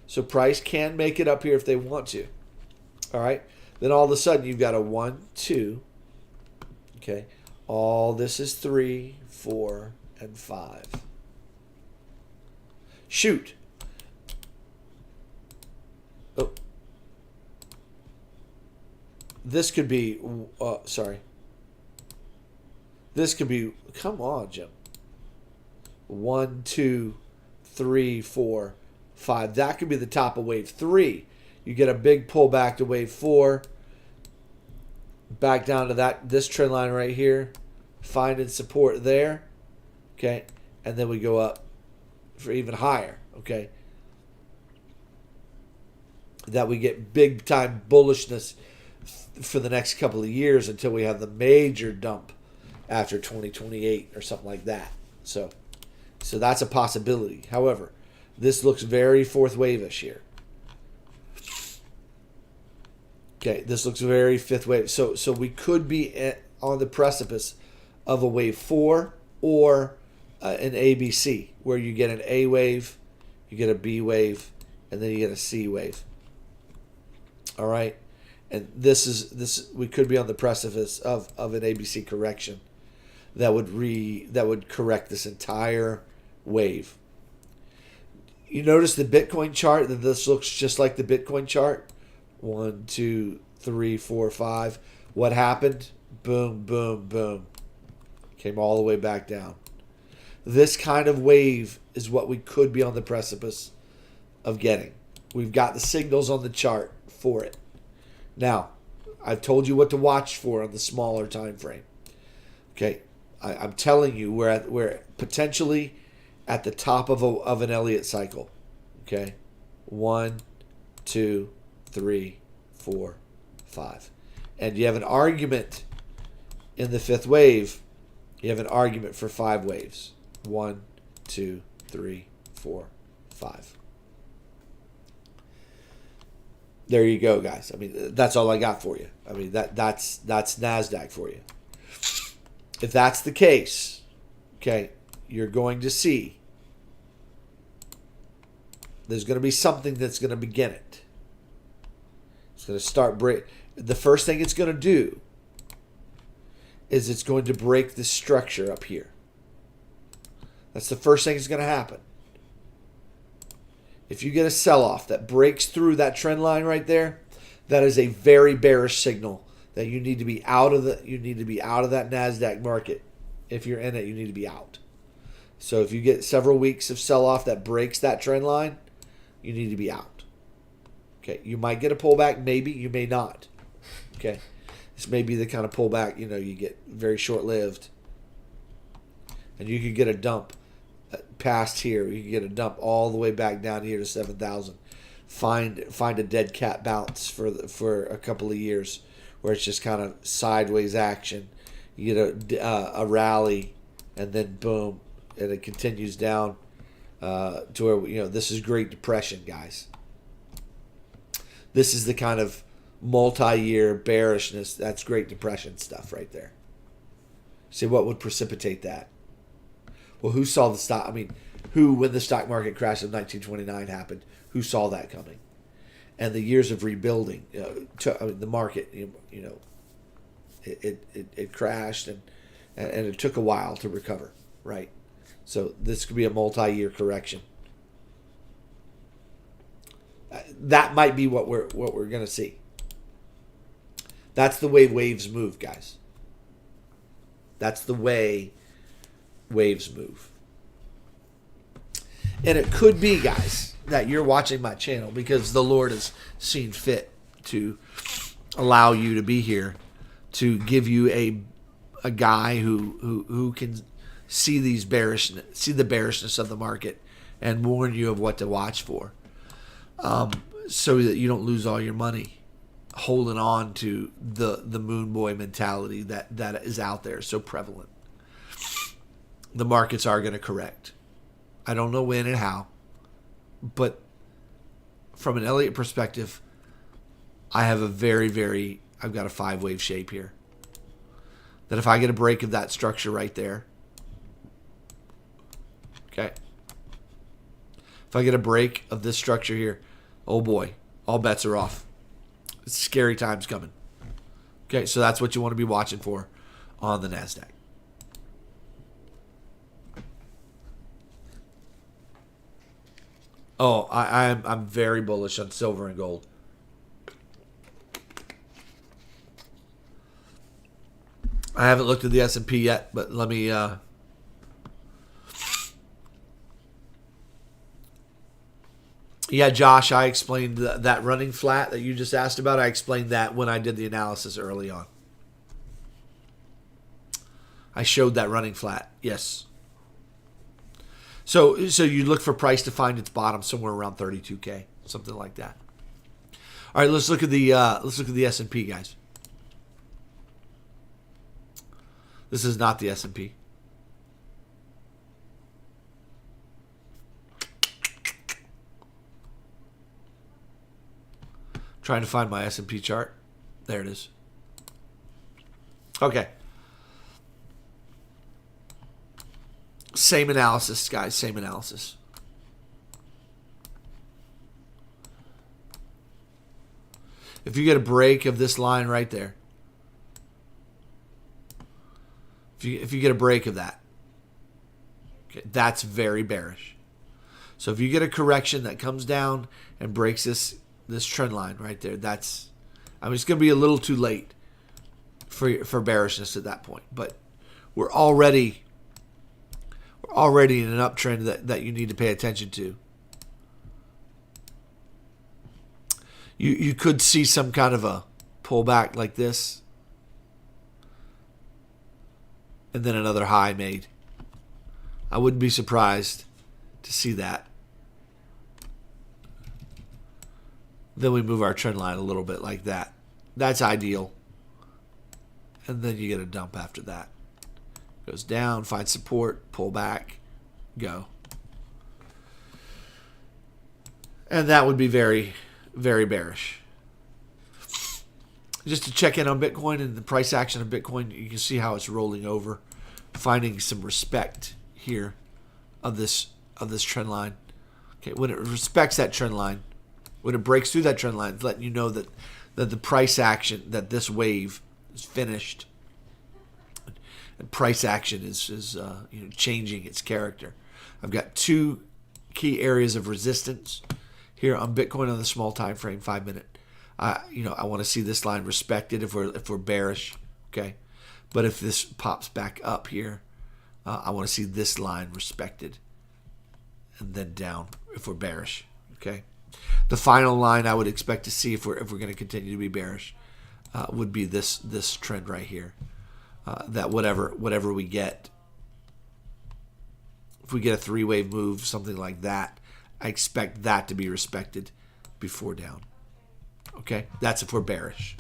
So price can make it up here if they want to. All right. Then all of a sudden you've got a 1, 2. Okay. All this is 3, 4, and 5. Shoot. Oh. This could be, sorry. This could be, come on, Jim. 1, 2, 3, 4, 5. That could be the top of wave 3. You get a big pullback to wave 4. Back down to this trend line right here. Finding support there. Okay. And then we go up for even higher. Okay. That we get big time bullishness for the next couple of years until we have the major dump after 2028 or something like that. So that's a possibility. However, this looks very fourth wave-ish here. Okay, this looks very fifth wave. So we could be on the precipice of a wave 4 or an ABC, where you get an A wave, you get a B wave, and then you get a C wave. All right, and this we could be on the precipice of an ABC correction that would correct this entire wave. You notice the Bitcoin chart, that this looks just like the Bitcoin chart. 1, 2, 3, 4, 5. What happened? Boom, boom, boom. Came all the way back down. This kind of wave is what we could be on the precipice of getting. We've got the signals on the chart for it. Now, I've told you what to watch for on the smaller time frame. Okay, I'm telling you we're potentially at the top of an Elliott cycle. Okay, 1, 2, 3, 4, 5. And you have an argument in the fifth wave. You have an argument for 5 waves. 1, 2, 3, 4, 5. There you go, guys. I mean, that's all I got for you. I mean, that's NASDAQ for you. If that's the case, okay, you're going to see there's going to be something that's going to begin it. It's going to start break. The first thing it's going to do is it's going to break the structure up here. That's the first thing that's going to happen. If you get a sell-off that breaks through that trend line right there, that is a very bearish signal that you need to be out of that NASDAQ market. If you're in it, you need to be out. So if you get several weeks of sell-off that breaks that trend line, you need to be out. Okay, you might get a pullback, maybe, you may not. Okay, this may be the kind of pullback, you get very short-lived. And you could get a dump past here. You can get a dump all the way back down here to 7,000. Find a dead cat bounce for a couple of years where it's just kind of sideways action. You get a rally, and then boom, and it continues down to where this is Great Depression, guys. This is the kind of multi-year bearishness. That's Great Depression stuff right there. See, what would precipitate that? Well, who saw the stock? I mean, when the stock market crash of 1929 happened, who saw that coming? And the years of rebuilding, the market, it crashed and it took a while to recover, right? So this could be a multi-year correction. That might be what we're going to see. That's the way waves move, guys. That's the way waves move. And it could be, guys, that you're watching my channel because the Lord has seen fit to allow you to be here, to give you a guy who can see the bearishness of the market and warn you of what to watch for, so that you don't lose all your money holding on to the moon boy mentality that is out there so prevalent. The markets are going to correct. I don't know when and how, but from an Elliott perspective, I have I've got a 5-wave shape here. That if I get a break of that structure right there, okay, if I get a break of this structure here, oh boy, all bets are off. It's scary times coming. Okay, so that's what you want to be watching for on the NASDAQ. Oh, I'm very bullish on silver and gold. I haven't looked at the S&P yet, but let me yeah, Josh, I explained that running flat that you just asked about. I explained that when I did the analysis early on. I showed that running flat. Yes. So you look for price to find its bottom somewhere around 32K, something like that. All right, let's look at the S&P, guys. This is not the S&P. Trying to find my S&P chart. There it is. Okay. Same analysis, guys. Same analysis. If you get a break of this line right there, if you get a break of that, okay, that's very bearish. So if you get a correction that comes down and breaks this trend line right there, it's going to be a little too late for bearishness at that point. But we're already in an uptrend that you need to pay attention to. You could see some kind of a pullback like this, and then another high made. I wouldn't be surprised to see that. Then we move our trend line a little bit like that. That's ideal. And then you get a dump after that. Goes down, find support, pull back, go. And that would be very, very bearish. Just to check in on Bitcoin and the price action of Bitcoin, you can see how it's rolling over, finding some respect here of this trend line. Okay, when it respects that trend line, when it breaks through that trend line, it's letting you know that the price action, that this wave is finished. And price action is changing its character. I've got two key areas of resistance here on Bitcoin on the small time frame, 5 minute. I want to see this line respected if we're bearish, okay. But if this pops back up here, I want to see this line respected, and then down if we're bearish, okay. The final line I would expect to see if we're going to continue to be bearish would be this trend right here. That whatever we get, if we get a 3-wave move, something like that, I expect that to be respected before down. Okay, that's if we're bearish.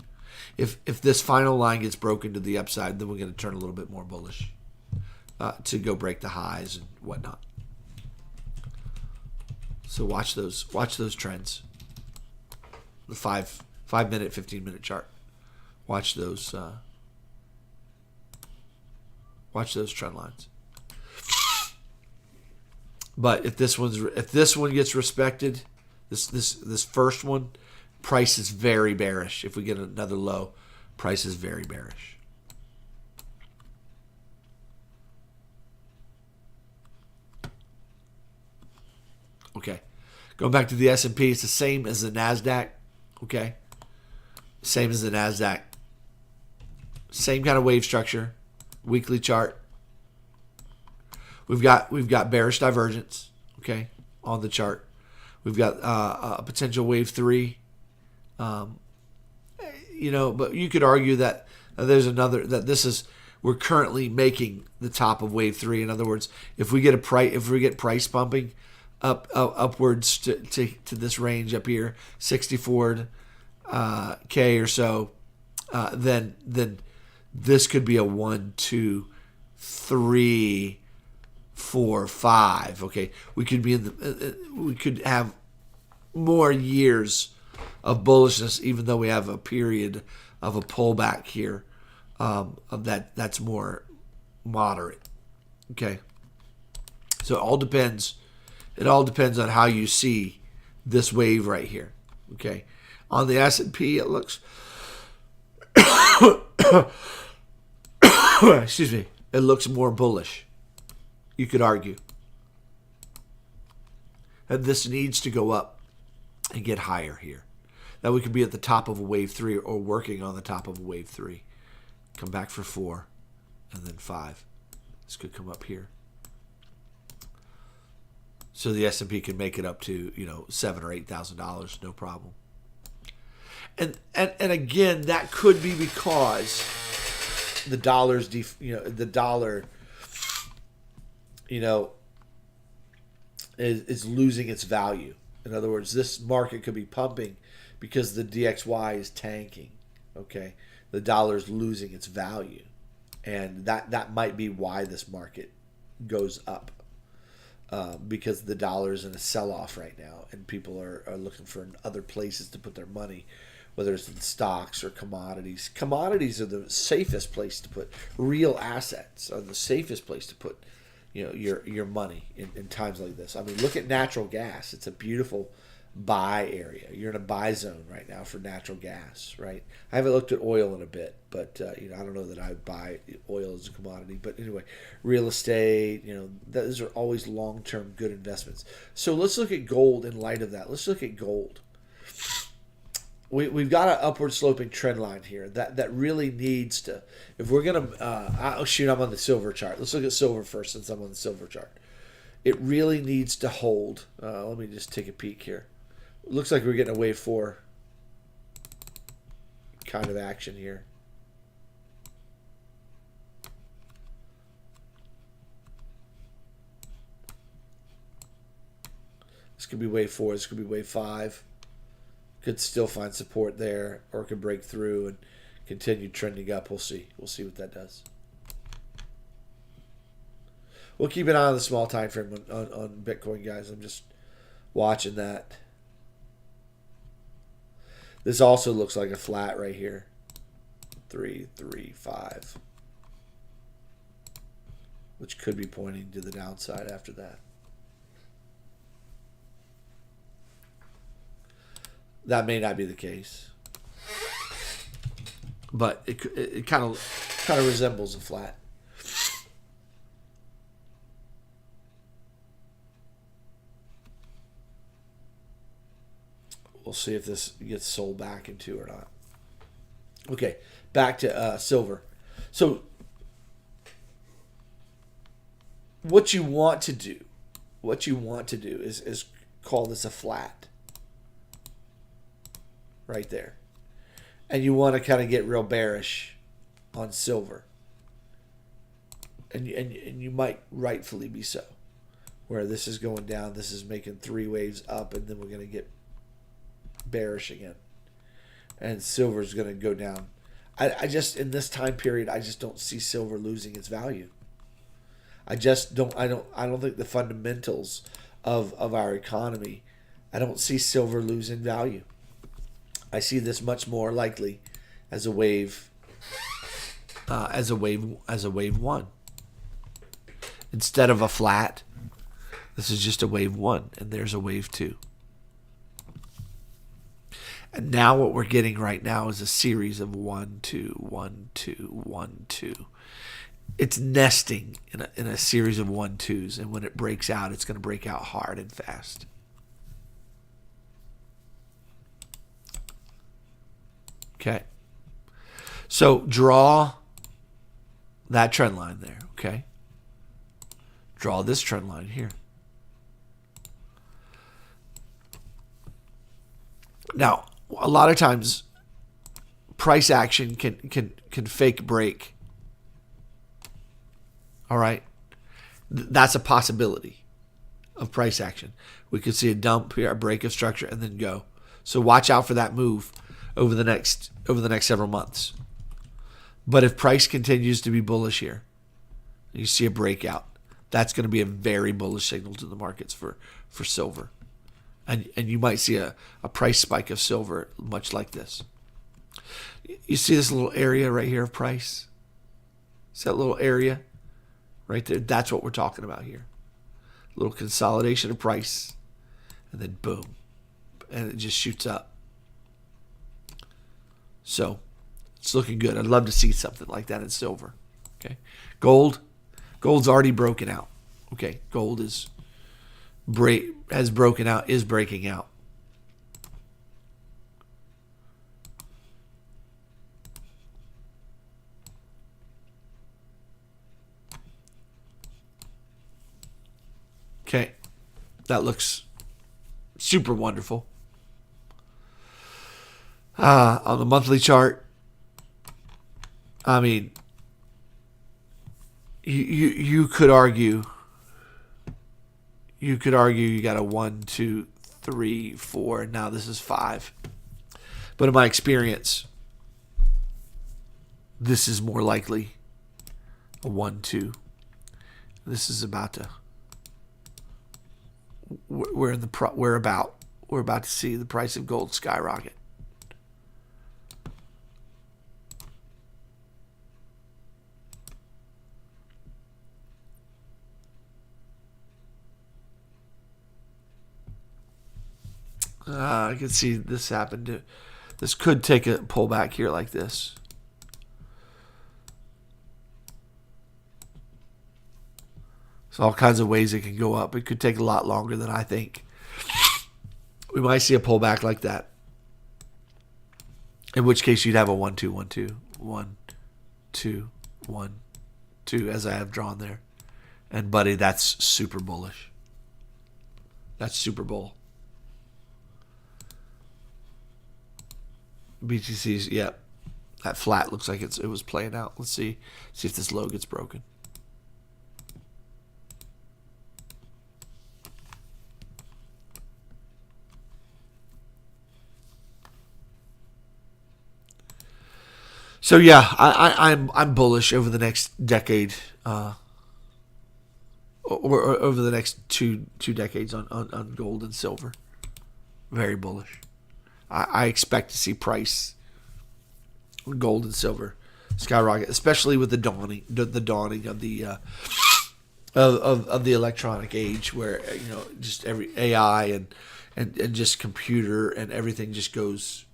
If this final line gets broken to the upside, then we're going to turn a little bit more bullish to go break the highs and whatnot. So watch those trends. The 5 minute, 15 minute chart. Watch those trend lines. But if this one gets respected, this first one, price is very bearish. If we get another low, price is very bearish. Okay. Going back to the S&P, it's the same as the NASDAQ. Okay. Same as the NASDAQ. Same kind of wave structure. Weekly chart. We've got bearish divergence, okay, on the chart. We've got a potential wave 3. But you could argue that there's another, that we're currently making the top of wave 3. In other words, if we get price bumping upwards to this range up here, 64 K or so, then this could be a 1, 2, 3, 4, 5. Okay, we could be we could have more years of bullishness, even though we have a period of a pullback here of that's more moderate. Okay, so it all depends. It all depends on how you see this wave right here. Okay, on the S&P, it looks. Excuse me. It looks more bullish. You could argue. And this needs to go up and get higher here. Now we could be at the top of a wave 3 or working on the top of a wave 3. Come back for 4 and then 5. This could come up here. So the S&P can make it up to, $7,000 or $8,000, no problem. And again, that could be because the dollar's the dollar is losing its value. In other words, this market could be pumping because the DXY is tanking. Okay, the dollar's losing its value, and that might be why this market goes up. Because the dollar's in a sell-off right now, and people are looking for other places to put their money, whether it's in stocks or commodities. Commodities are the safest place to put. Real assets are the safest place to put, your money in times like this. I mean, look at natural gas. It's a beautiful buy area. You're in a buy zone right now for natural gas, right? I haven't looked at oil in a bit, but I don't know that I would buy oil as a commodity. But anyway, real estate, those are always long-term good investments. So let's look at gold in light of that. Let's look at gold. We've got an upward sloping trend line here that really needs to, if we're going to, I'm on the silver chart. Let's look at silver first since I'm on the silver chart. It really needs to hold. Let me just take a peek here. It looks like we're getting a wave 4 kind of action here. This could be wave 4. This could be wave 5. Could still find support there, or it could break through and continue trending up. We'll see. We'll see what that does. We'll keep an eye on the small time frame on Bitcoin, guys. I'm just watching that. This also looks like a flat right here. 3, 3, 5. Which could be pointing to the downside after that. That may not be the case, but it kind of resembles a flat. We'll see if this gets sold back into or not. Okay, back to silver. So what you want to do is call this a flat. Right there. And you want to kind of get real bearish on silver. And you might rightfully be so. Where this is going down, this is making 3 waves up, and then we're going to get bearish again. And silver is going to go down. I just, in this time period, I just don't see silver losing its value. I don't think the fundamentals of our economy, I don't see silver losing value. I see this much more likely as a wave, as a wave 1 instead of a flat. This is just a wave 1, and there's a wave 2. And now what we're getting right now is a series of 1, 2, 1, 2, 1, 2. It's nesting in a series of 1, 2s, and when it breaks out, it's going to break out hard and fast. Okay, so draw that trend line there, okay? Draw this trend line here. Now, a lot of times, price action can fake break All right. That's a possibility of price action. We could see a dump here, a break of structure, and then go. So watch out for that move over the next several months. But if price continues to be bullish here, you see a breakout, that's going to be a very bullish signal to the markets for silver. And you might see a price spike of silver much like this. You see this little area right here of price? See that little area right there? That's what we're talking about here. A little consolidation of price. And then boom. And it just shoots up. So it's looking good. I'd love to see something like that in silver. Okay. Gold's already broken out. Okay. Gold is breaking out. Okay. That looks super wonderful. On the monthly chart, I mean, you could argue you got a 1, 2, 3, 4, and now this is 5. But in my experience, this is more likely a 1, 2. This is about to. We're about to see the price of gold skyrocket. I can see this happen. This could take a pullback here like this. There's all kinds of ways it can go up. It could take a lot longer than I think. We might see a pullback like that. In which case you'd have a 1, 2, 1, 2, 1, 2, 1, 2 as I have drawn there. And buddy, that's super bullish. That's super bull. BTC's, yep. That flat looks like it was playing out. Let's see if this low gets broken. So yeah, I'm bullish over the next decade, or over the next two decades on gold and silver. Very bullish. I expect to see price gold and silver skyrocket, especially with the dawning of the of the electronic age, where just every AI and just computer and everything just goes,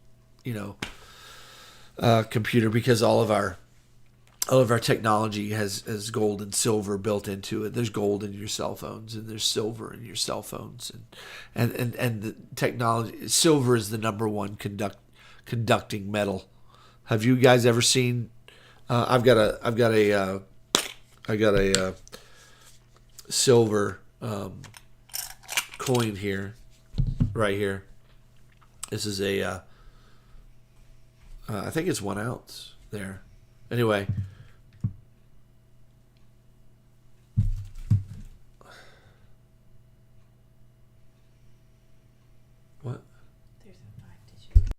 computer, because all of our technology has gold and silver built into it. There's gold in your cell phones, and there's silver in your cell phones, and the technology. Silver is the number one conducting metal. Have you guys ever seen? I've got a silver coin here, right here. This is a I think it's 1 ounce there. Anyway. What? There's a 5-digit.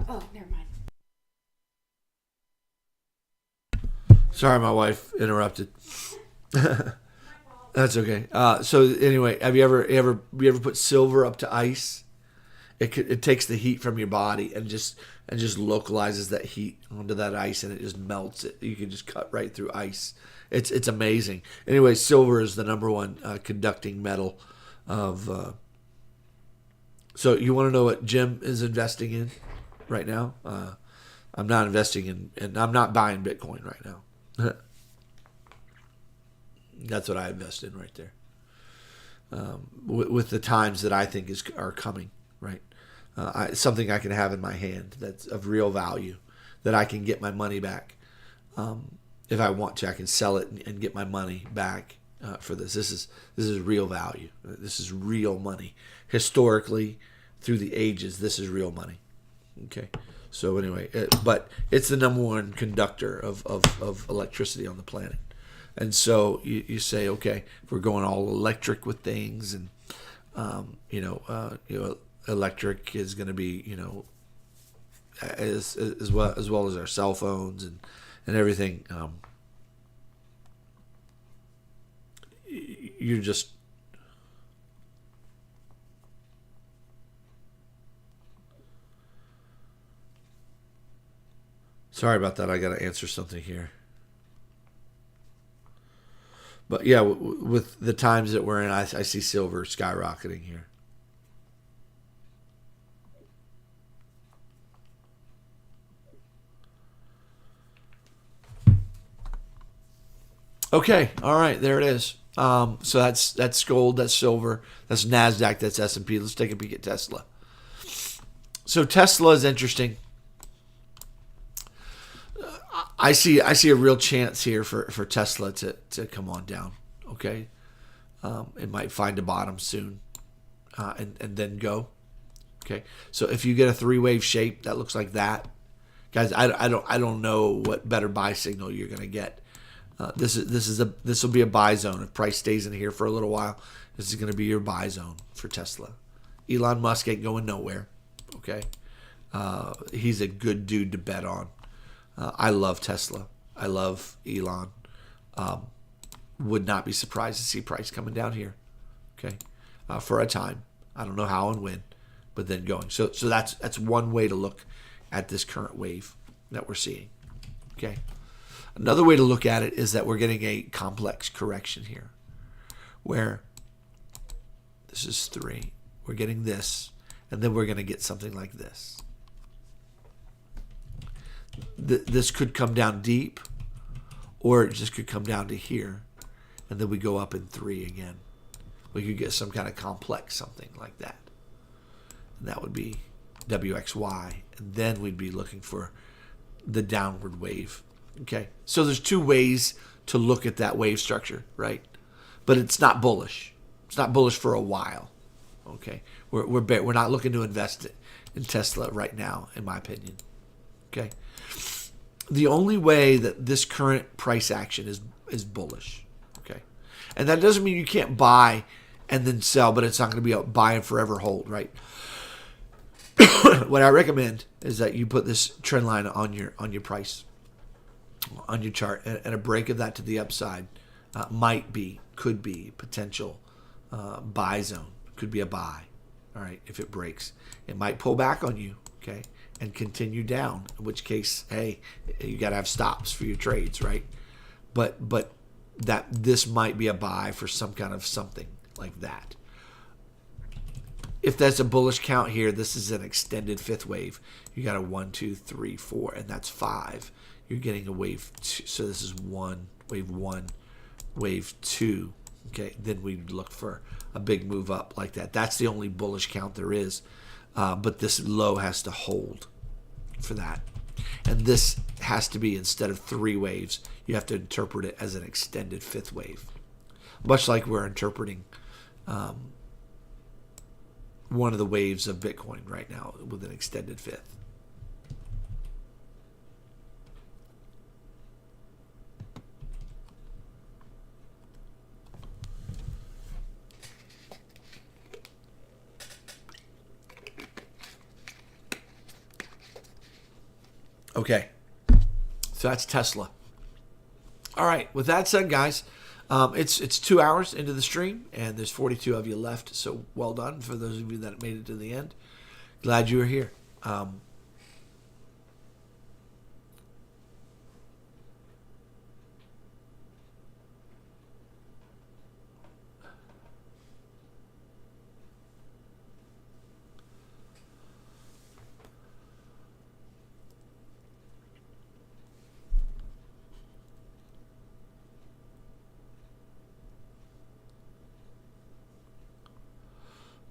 Oh, never mind. Sorry, my wife interrupted. That's okay. So anyway, have you ever put silver up to ice? It takes the heat from your body and just localizes that heat onto that ice, and it just melts it. You can just cut right through ice. It's amazing. Anyway, silver is the number one conducting metal of. So you want to know what Jim is investing in right now? I'm not investing in, and I'm not buying Bitcoin right now. That's what I invest in right there. With the times that I think are coming, right? Something I can have in my hand that's of real value, that I can get my money back. If I want to, I can sell it and get my money back for this. This is real value. This is real money. Historically, through the ages, this is real money. Okay. So anyway, but it's the number one conductor of electricity on the planet. And so you say, okay, if we're going all electric with things, and electric is going to be, as well as our cell phones and everything. You're just sorry about that. I got to answer something here. But yeah, with the times that we're in, I see silver skyrocketing here. Okay, all right, there it is. So that's gold, that's silver, that's NASDAQ, that's S&P. Let's take a peek at Tesla. So Tesla is interesting. I see a real chance here for Tesla to come on down. Okay, it might find a bottom soon, and then go. Okay, so if you get a 3-wave shape that looks like that, guys, I don't know what better buy signal you're gonna get. This will be a buy zone if price stays in here for a little while. This is gonna be your buy zone for Tesla. Elon Musk ain't going nowhere. Okay, he's a good dude to bet on. I love Tesla. I love Elon. Would not be surprised to see price coming down here. Okay, for a time. I don't know how and when, but then going. So that's one way to look at this current wave that we're seeing. Okay. Another way to look at it is that we're getting a complex correction here, where this is 3. We're getting this, and then we're going to get something like this. This could come down deep, or it just could come down to here, and then we go up in 3 again. We could get some kind of complex something like that. And that would be WXY, and then we'd be looking for the downward wave. Okay, so there's 2 ways to look at that wave structure, right? But it's not bullish. It's not bullish for a while. Okay, we're not looking to invest in Tesla right now, in my opinion. Okay, the only way that this current price action is bullish. Okay, and that doesn't mean you can't buy and then sell, but it's not going to be a buy and forever hold, right? What I recommend is that you put this trend line on your price, on your chart, and a break of that to the upside could be potential buy zone. Could be a buy. All right, if it breaks, it might pull back on you. Okay, and continue down. In which case, hey, you got to have stops for your trades, right? But that this might be a buy for some kind of something like that. If that's a bullish count here, this is an extended 5th wave. You got a 1, 2, 3, 4, and that's 5. You're getting a wave 2. So this is 1, wave 2. Okay, then we look for a big move up like that. That's the only bullish count there is. But this low has to hold for that. And this has to be, instead of 3 waves, you have to interpret it as an extended 5th wave. Much like we're interpreting one of the waves of Bitcoin right now with an extended 5th. Okay, so that's Tesla. All right, with that said, guys, it's 2 hours into the stream, and there's 42 of you left, so well done for those of you that made it to the end. Glad you were here.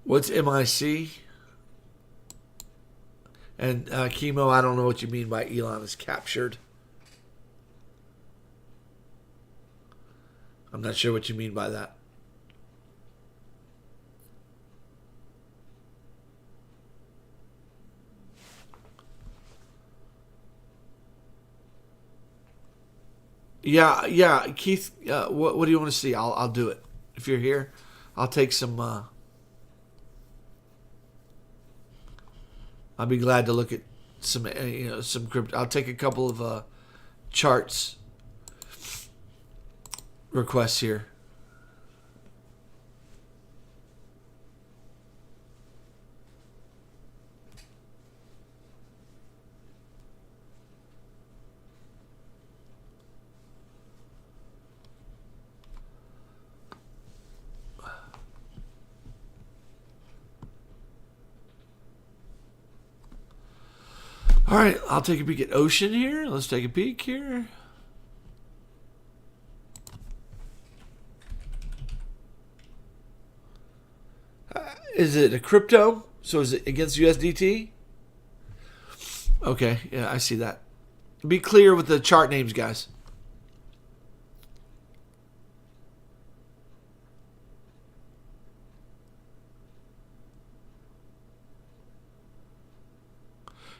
What's MIC? And Chemo, I don't know what you mean by Elon is captured. I'm not sure what you mean by that. Yeah, Keith. What do you want to see? I'll do it. If you're here, I'll take some. I'll be glad to look at some some crypto. I'll take a couple of charts requests here. All right, I'll take a peek at Ocean here. Let's take a peek here. Is it a crypto? So is it against USDT? Okay, yeah, I see that. Be clear with the chart names, guys.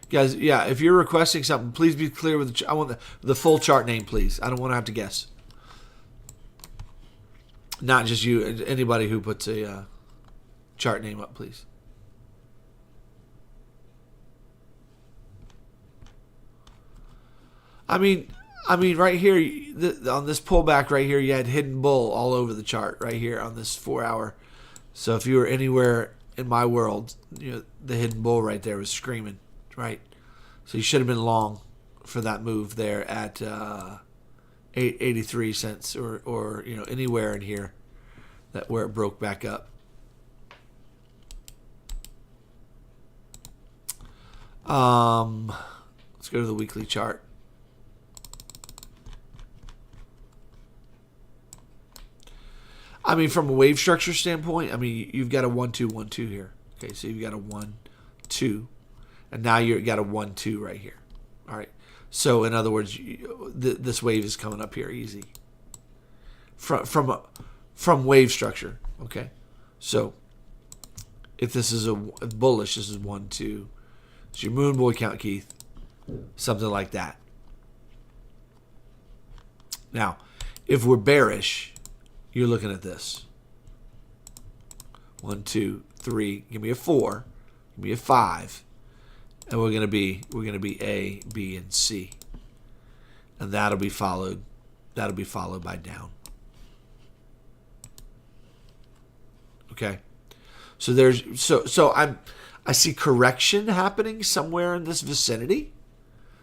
Guys, yeah, if you're requesting something, please be clear with I want the full chart name, please. I don't want to have to guess. Not just you, anybody who puts a chart name up, please. I mean, right here on this pullback right here, you had hidden bull all over the chart right here on this 4 hour. So if you were anywhere in my world, the hidden bull right there was screaming, right? So you should have been long for that move there at 83 cents or anywhere in here that where it broke back up. Let's go to the weekly chart. I mean, from a wave structure standpoint, I mean, you've got a 1-2-1-2 here. Okay, so you've got a 1-2, and now you've got a 1-2 right here. All right. So in other words, this wave is coming up here easy. From wave structure. Okay. So if this is a bullish, this is 1-2. It's your moon boy count, Keith. Something like that. Now, if we're bearish, you're looking at this. 1, 2, 3. Give me a 4. Give me a 5. And we're gonna be A, B, and C. And that'll be followed by down. Okay. So I see correction happening somewhere in this vicinity.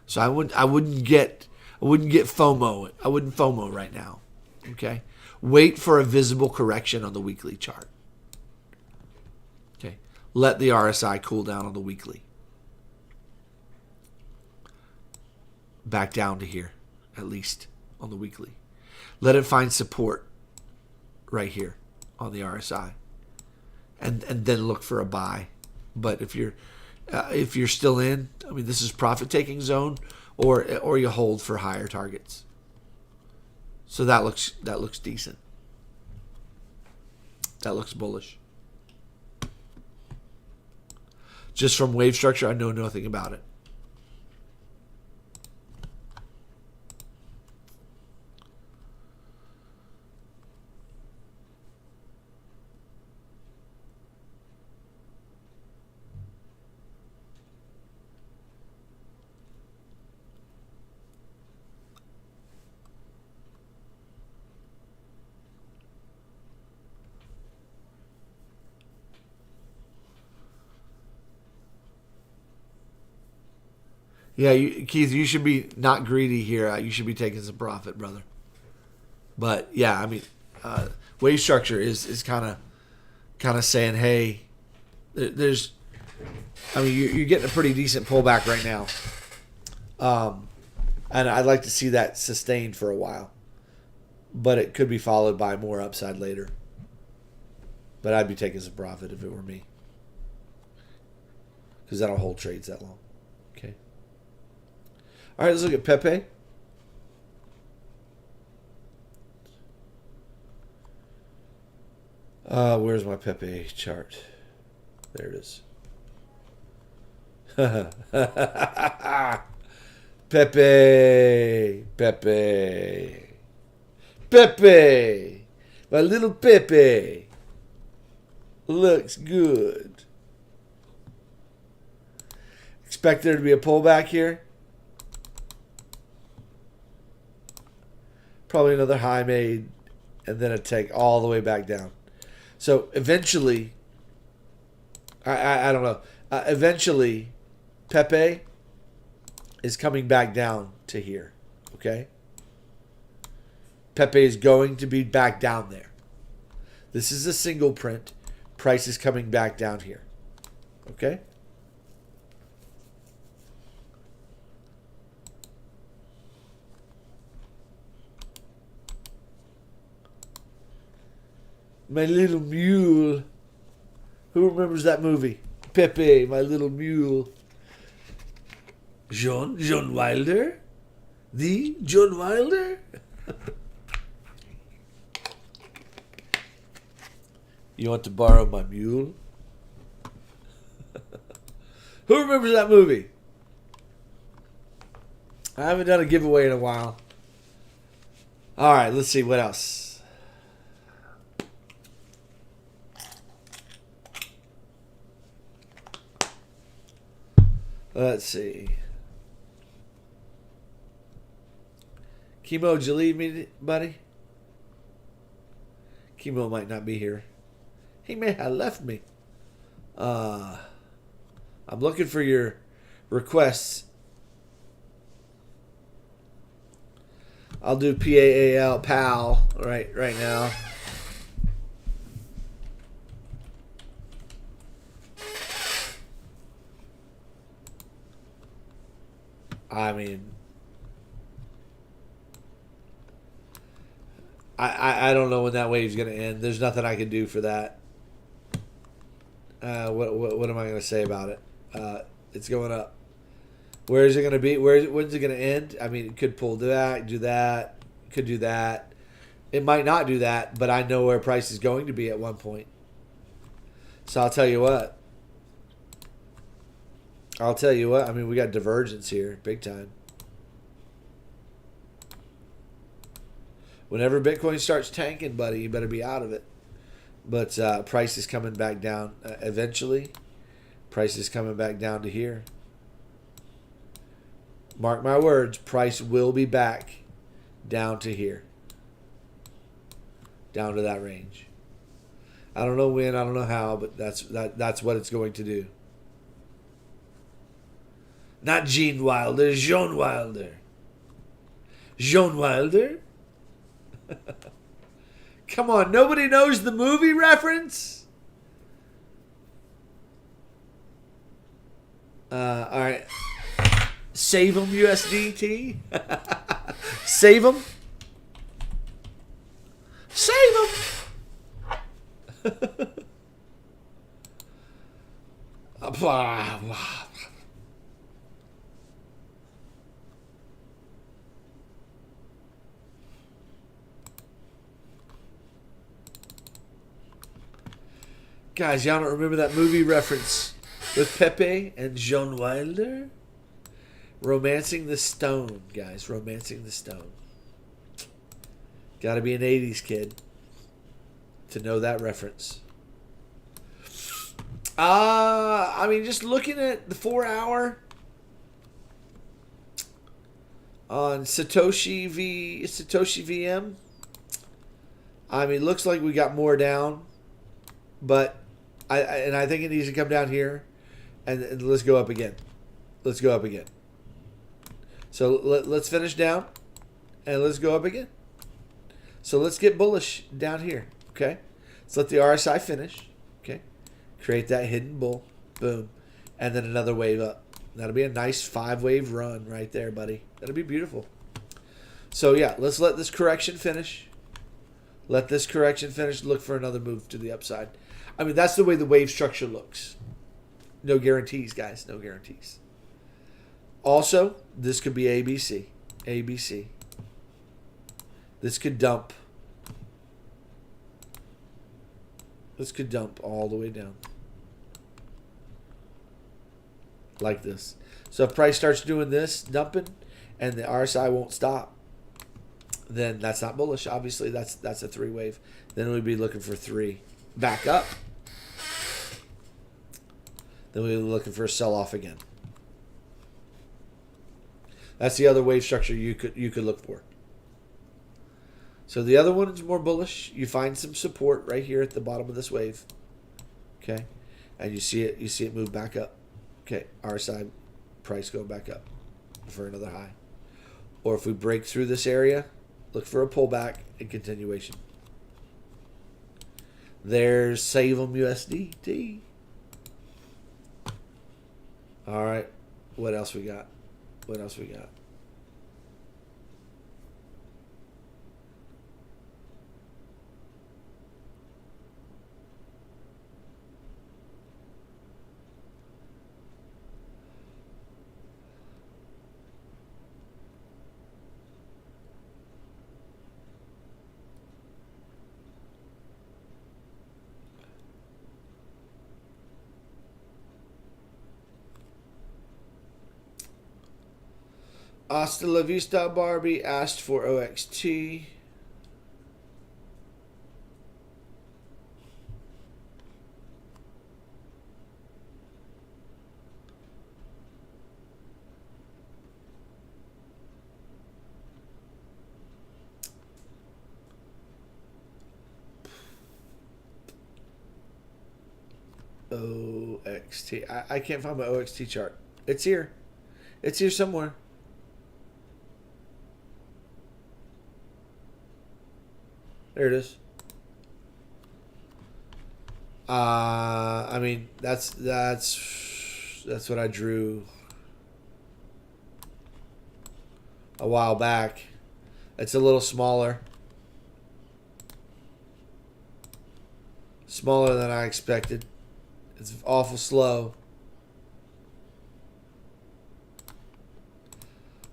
So I wouldn't get FOMO. I wouldn't FOMO right now. Okay. Wait for a visible correction on the weekly chart. Okay. Let the RSI cool down on the weekly. Back down to here, at least on the weekly. Let it find support right here on the RSI. And then look for a buy. But if you're still in, I mean, this is profit taking zone, or you hold for higher targets. So that looks decent. That looks bullish. Just from wave structure, I know nothing about it. Yeah, Keith, you should be not greedy here. You should be taking some profit, brother. But yeah, I mean, wave structure is kind of saying, hey, there's, I mean, you're getting a pretty decent pullback right now, and I'd like to see that sustained for a while, but it could be followed by more upside later. But I'd be taking some profit if it were me, because I don't hold trades that long. Okay. All right, let's look at Pepe. Where's my Pepe chart? There it is. Pepe, Pepe, Pepe, my little Pepe. Looks good. Expect there to be a pullback here. Probably another high made, and then a take all the way back down. So eventually, I don't know. Eventually, Pepe is coming back down to here. Okay? Pepe is going to be back down there. This is a single print. Price is coming back down here. Okay? My little mule. Who remembers that movie? Pepe, my little mule. John Wilder? The John Wilder? You want to borrow my mule? Who remembers that movie? I haven't done a giveaway in a while. All right, let's see what else. Let's see. Chemo, did you leave me, buddy? Chemo might not be here. He may have left me. I'm looking for your requests. I'll do PAAL, PAL, right now. I mean, I don't know when that wave's going to end. There's nothing I can do for that. What am I going to say about it? It's going up. Where is it going to be? When's it going to end? I mean, it could pull back, do that. Could do that. It might not do that, but I know where price is going to be at one point. So I'll tell you what. I mean, we got divergence here, big time. Whenever Bitcoin starts tanking, buddy, you better be out of it. But price is coming back down eventually. Price is coming back down to here. Mark my words, price will be back down to here. Down to that range. I don't know when, I don't know how, but that's what it's going to do. Not Gene Wilder, John Wilder. John Wilder? Come on, nobody knows the movie reference? All right. Save them, USDT. Save them. Save them. Guys, y'all don't remember that movie reference with Pepe and John Wilder? Romancing the Stone, guys. Romancing the Stone. Got to be an 80s kid to know that reference. I mean, just looking at the 4-hour on Satoshi VM. I mean, looks like we got more down, but I think it needs to come down here, and let's go up again. Let's go up again. So let's finish down, and let's go up again. So let's get bullish down here, okay? Let's let the RSI finish, okay? Create that hidden bull, boom, and then another wave up. That'll be a nice 5-wave run right there, buddy. That'll be beautiful. So yeah, let's let this correction finish. Let this correction finish. Look for another move to the upside. I mean, that's the way the wave structure looks. No guarantees, guys. No guarantees. Also, this could be ABC. ABC. This could dump. This could dump all the way down. Like this. So if price starts doing this, dumping, and the RSI won't stop, then that's not bullish. Obviously, that's a 3 wave. Then we'd be looking for 3. Back up. Then we'd be looking for a sell-off again. That's the other wave structure you could look for. So the other one is more bullish. You find some support right here at the bottom of this wave. Okay. And you see it move back up. Okay. RSI price go back up for another high. Or if we break through this area, look for a pullback and continuation. There's Save 'em USDT. All right. What else we got? What else we got? Hasta la vista, Barbie asked for OXT. OXT. I can't find my OXT chart. It's here. It's here somewhere. There it is. I mean, that's what I drew a while back. It's a little smaller. Smaller than I expected. It's awful slow.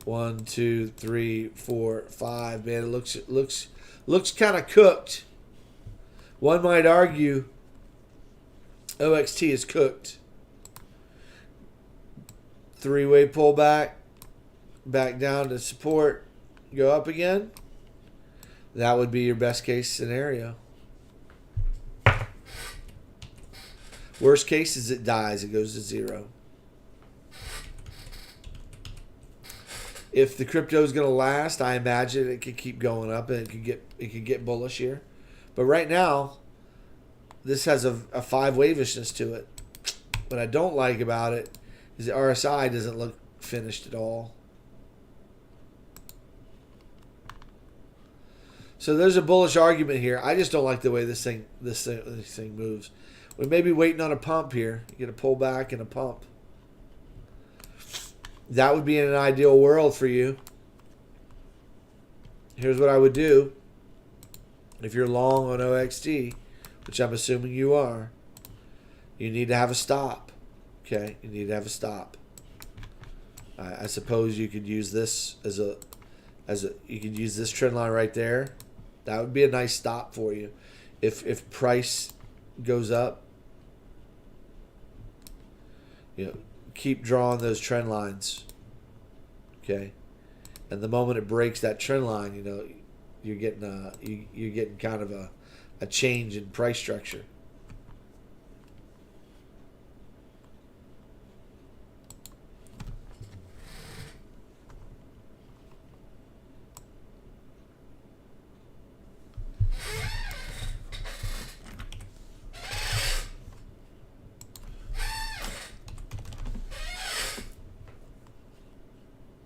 1, 2, 3, 4, 5. Man, it looks kind of cooked. One might argue OXT is cooked. 3-way pullback, back down to support, go up again. That would be your best case scenario. Worst case is it dies, it goes to 0. If the crypto is going to last, I imagine it could keep going up and it could get bullish here. But right now, this has a 5 wavishness to it. What I don't like about it is the RSI doesn't look finished at all. So there's a bullish argument here. I just don't like the way this thing moves. We may be waiting on a pump here. You get a pullback and a pump. That would be in an ideal world for you. Here's what I would do. If you're long on OXT, which I'm assuming you are, you need to have a stop. Okay, you need to have a stop. I suppose you could use this as a you could use this trend line right there. That would be a nice stop for you. If price goes up, you know, keep drawing those trend lines. Okay, and the moment it breaks that trend line, you know, you're getting kind of a change in price structure.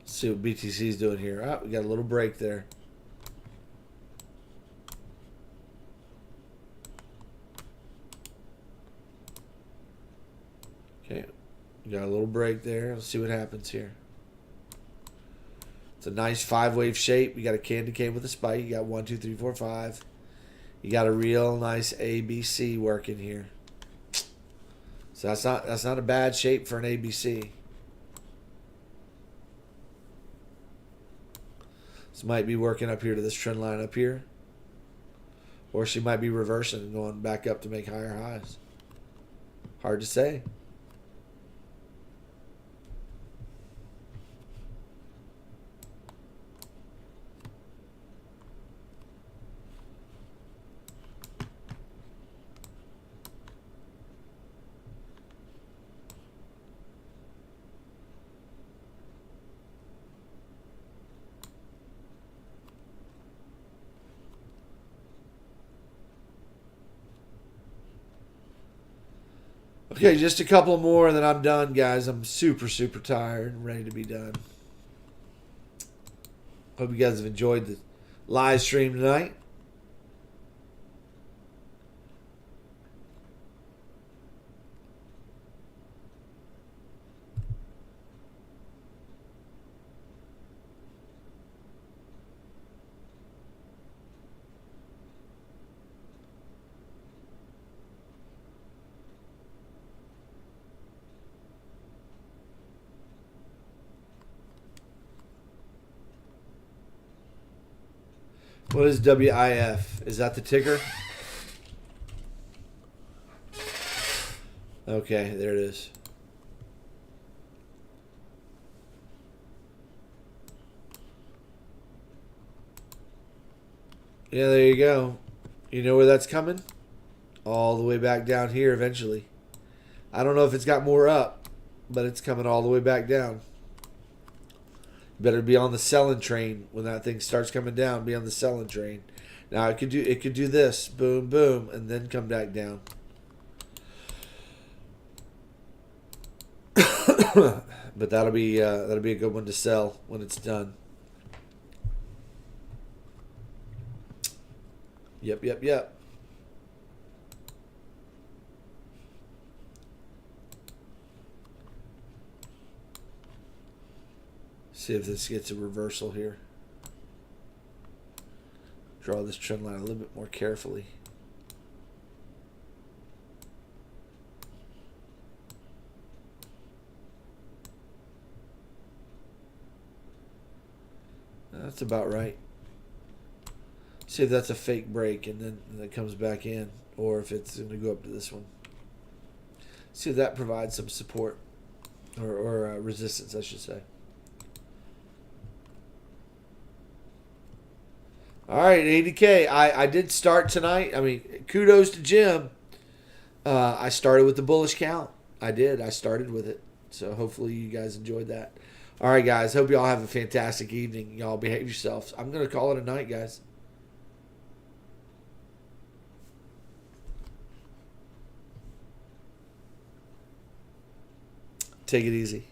See what BTC is doing here. Oh, we got a little break there. Okay, we got a little break there. Let's see what happens here. It's a nice 5-wave shape. You got a candy cane with a spike. You got 1, 2, 3, 4, 5. You got a real nice ABC working here. So that's not a bad shape for an ABC. This might be working up here to this trend line up here. Or she might be reversing and going back up to make higher highs. Hard to say. Okay, just a couple more and then I'm done, guys. I'm super, super tired and ready to be done. Hope you guys have enjoyed the live stream tonight. What is WIF? Is that the ticker? Okay, there it is. Yeah, there you go. You know where that's coming? All the way back down here eventually. I don't know if it's got more up, but it's coming all the way back down. Better be on the selling train when that thing starts coming down. Be on the selling train. Now it could do this, boom, boom, and then come back down. But that'll be a good one to sell when it's done. Yep. See if this gets a reversal here. Draw this trend line a little bit more carefully. That's about right. See if that's a fake break and then it comes back in, or if it's going to go up to this one. See if that provides some support or resistance, I should say. All right, 80K. I did start tonight. I mean, kudos to Jim. I started with the bullish count. I did. I started with it. So hopefully you guys enjoyed that. All right, guys. Hope you all have a fantastic evening. Y'all behave yourselves. I'm going to call it a night, guys. Take it easy.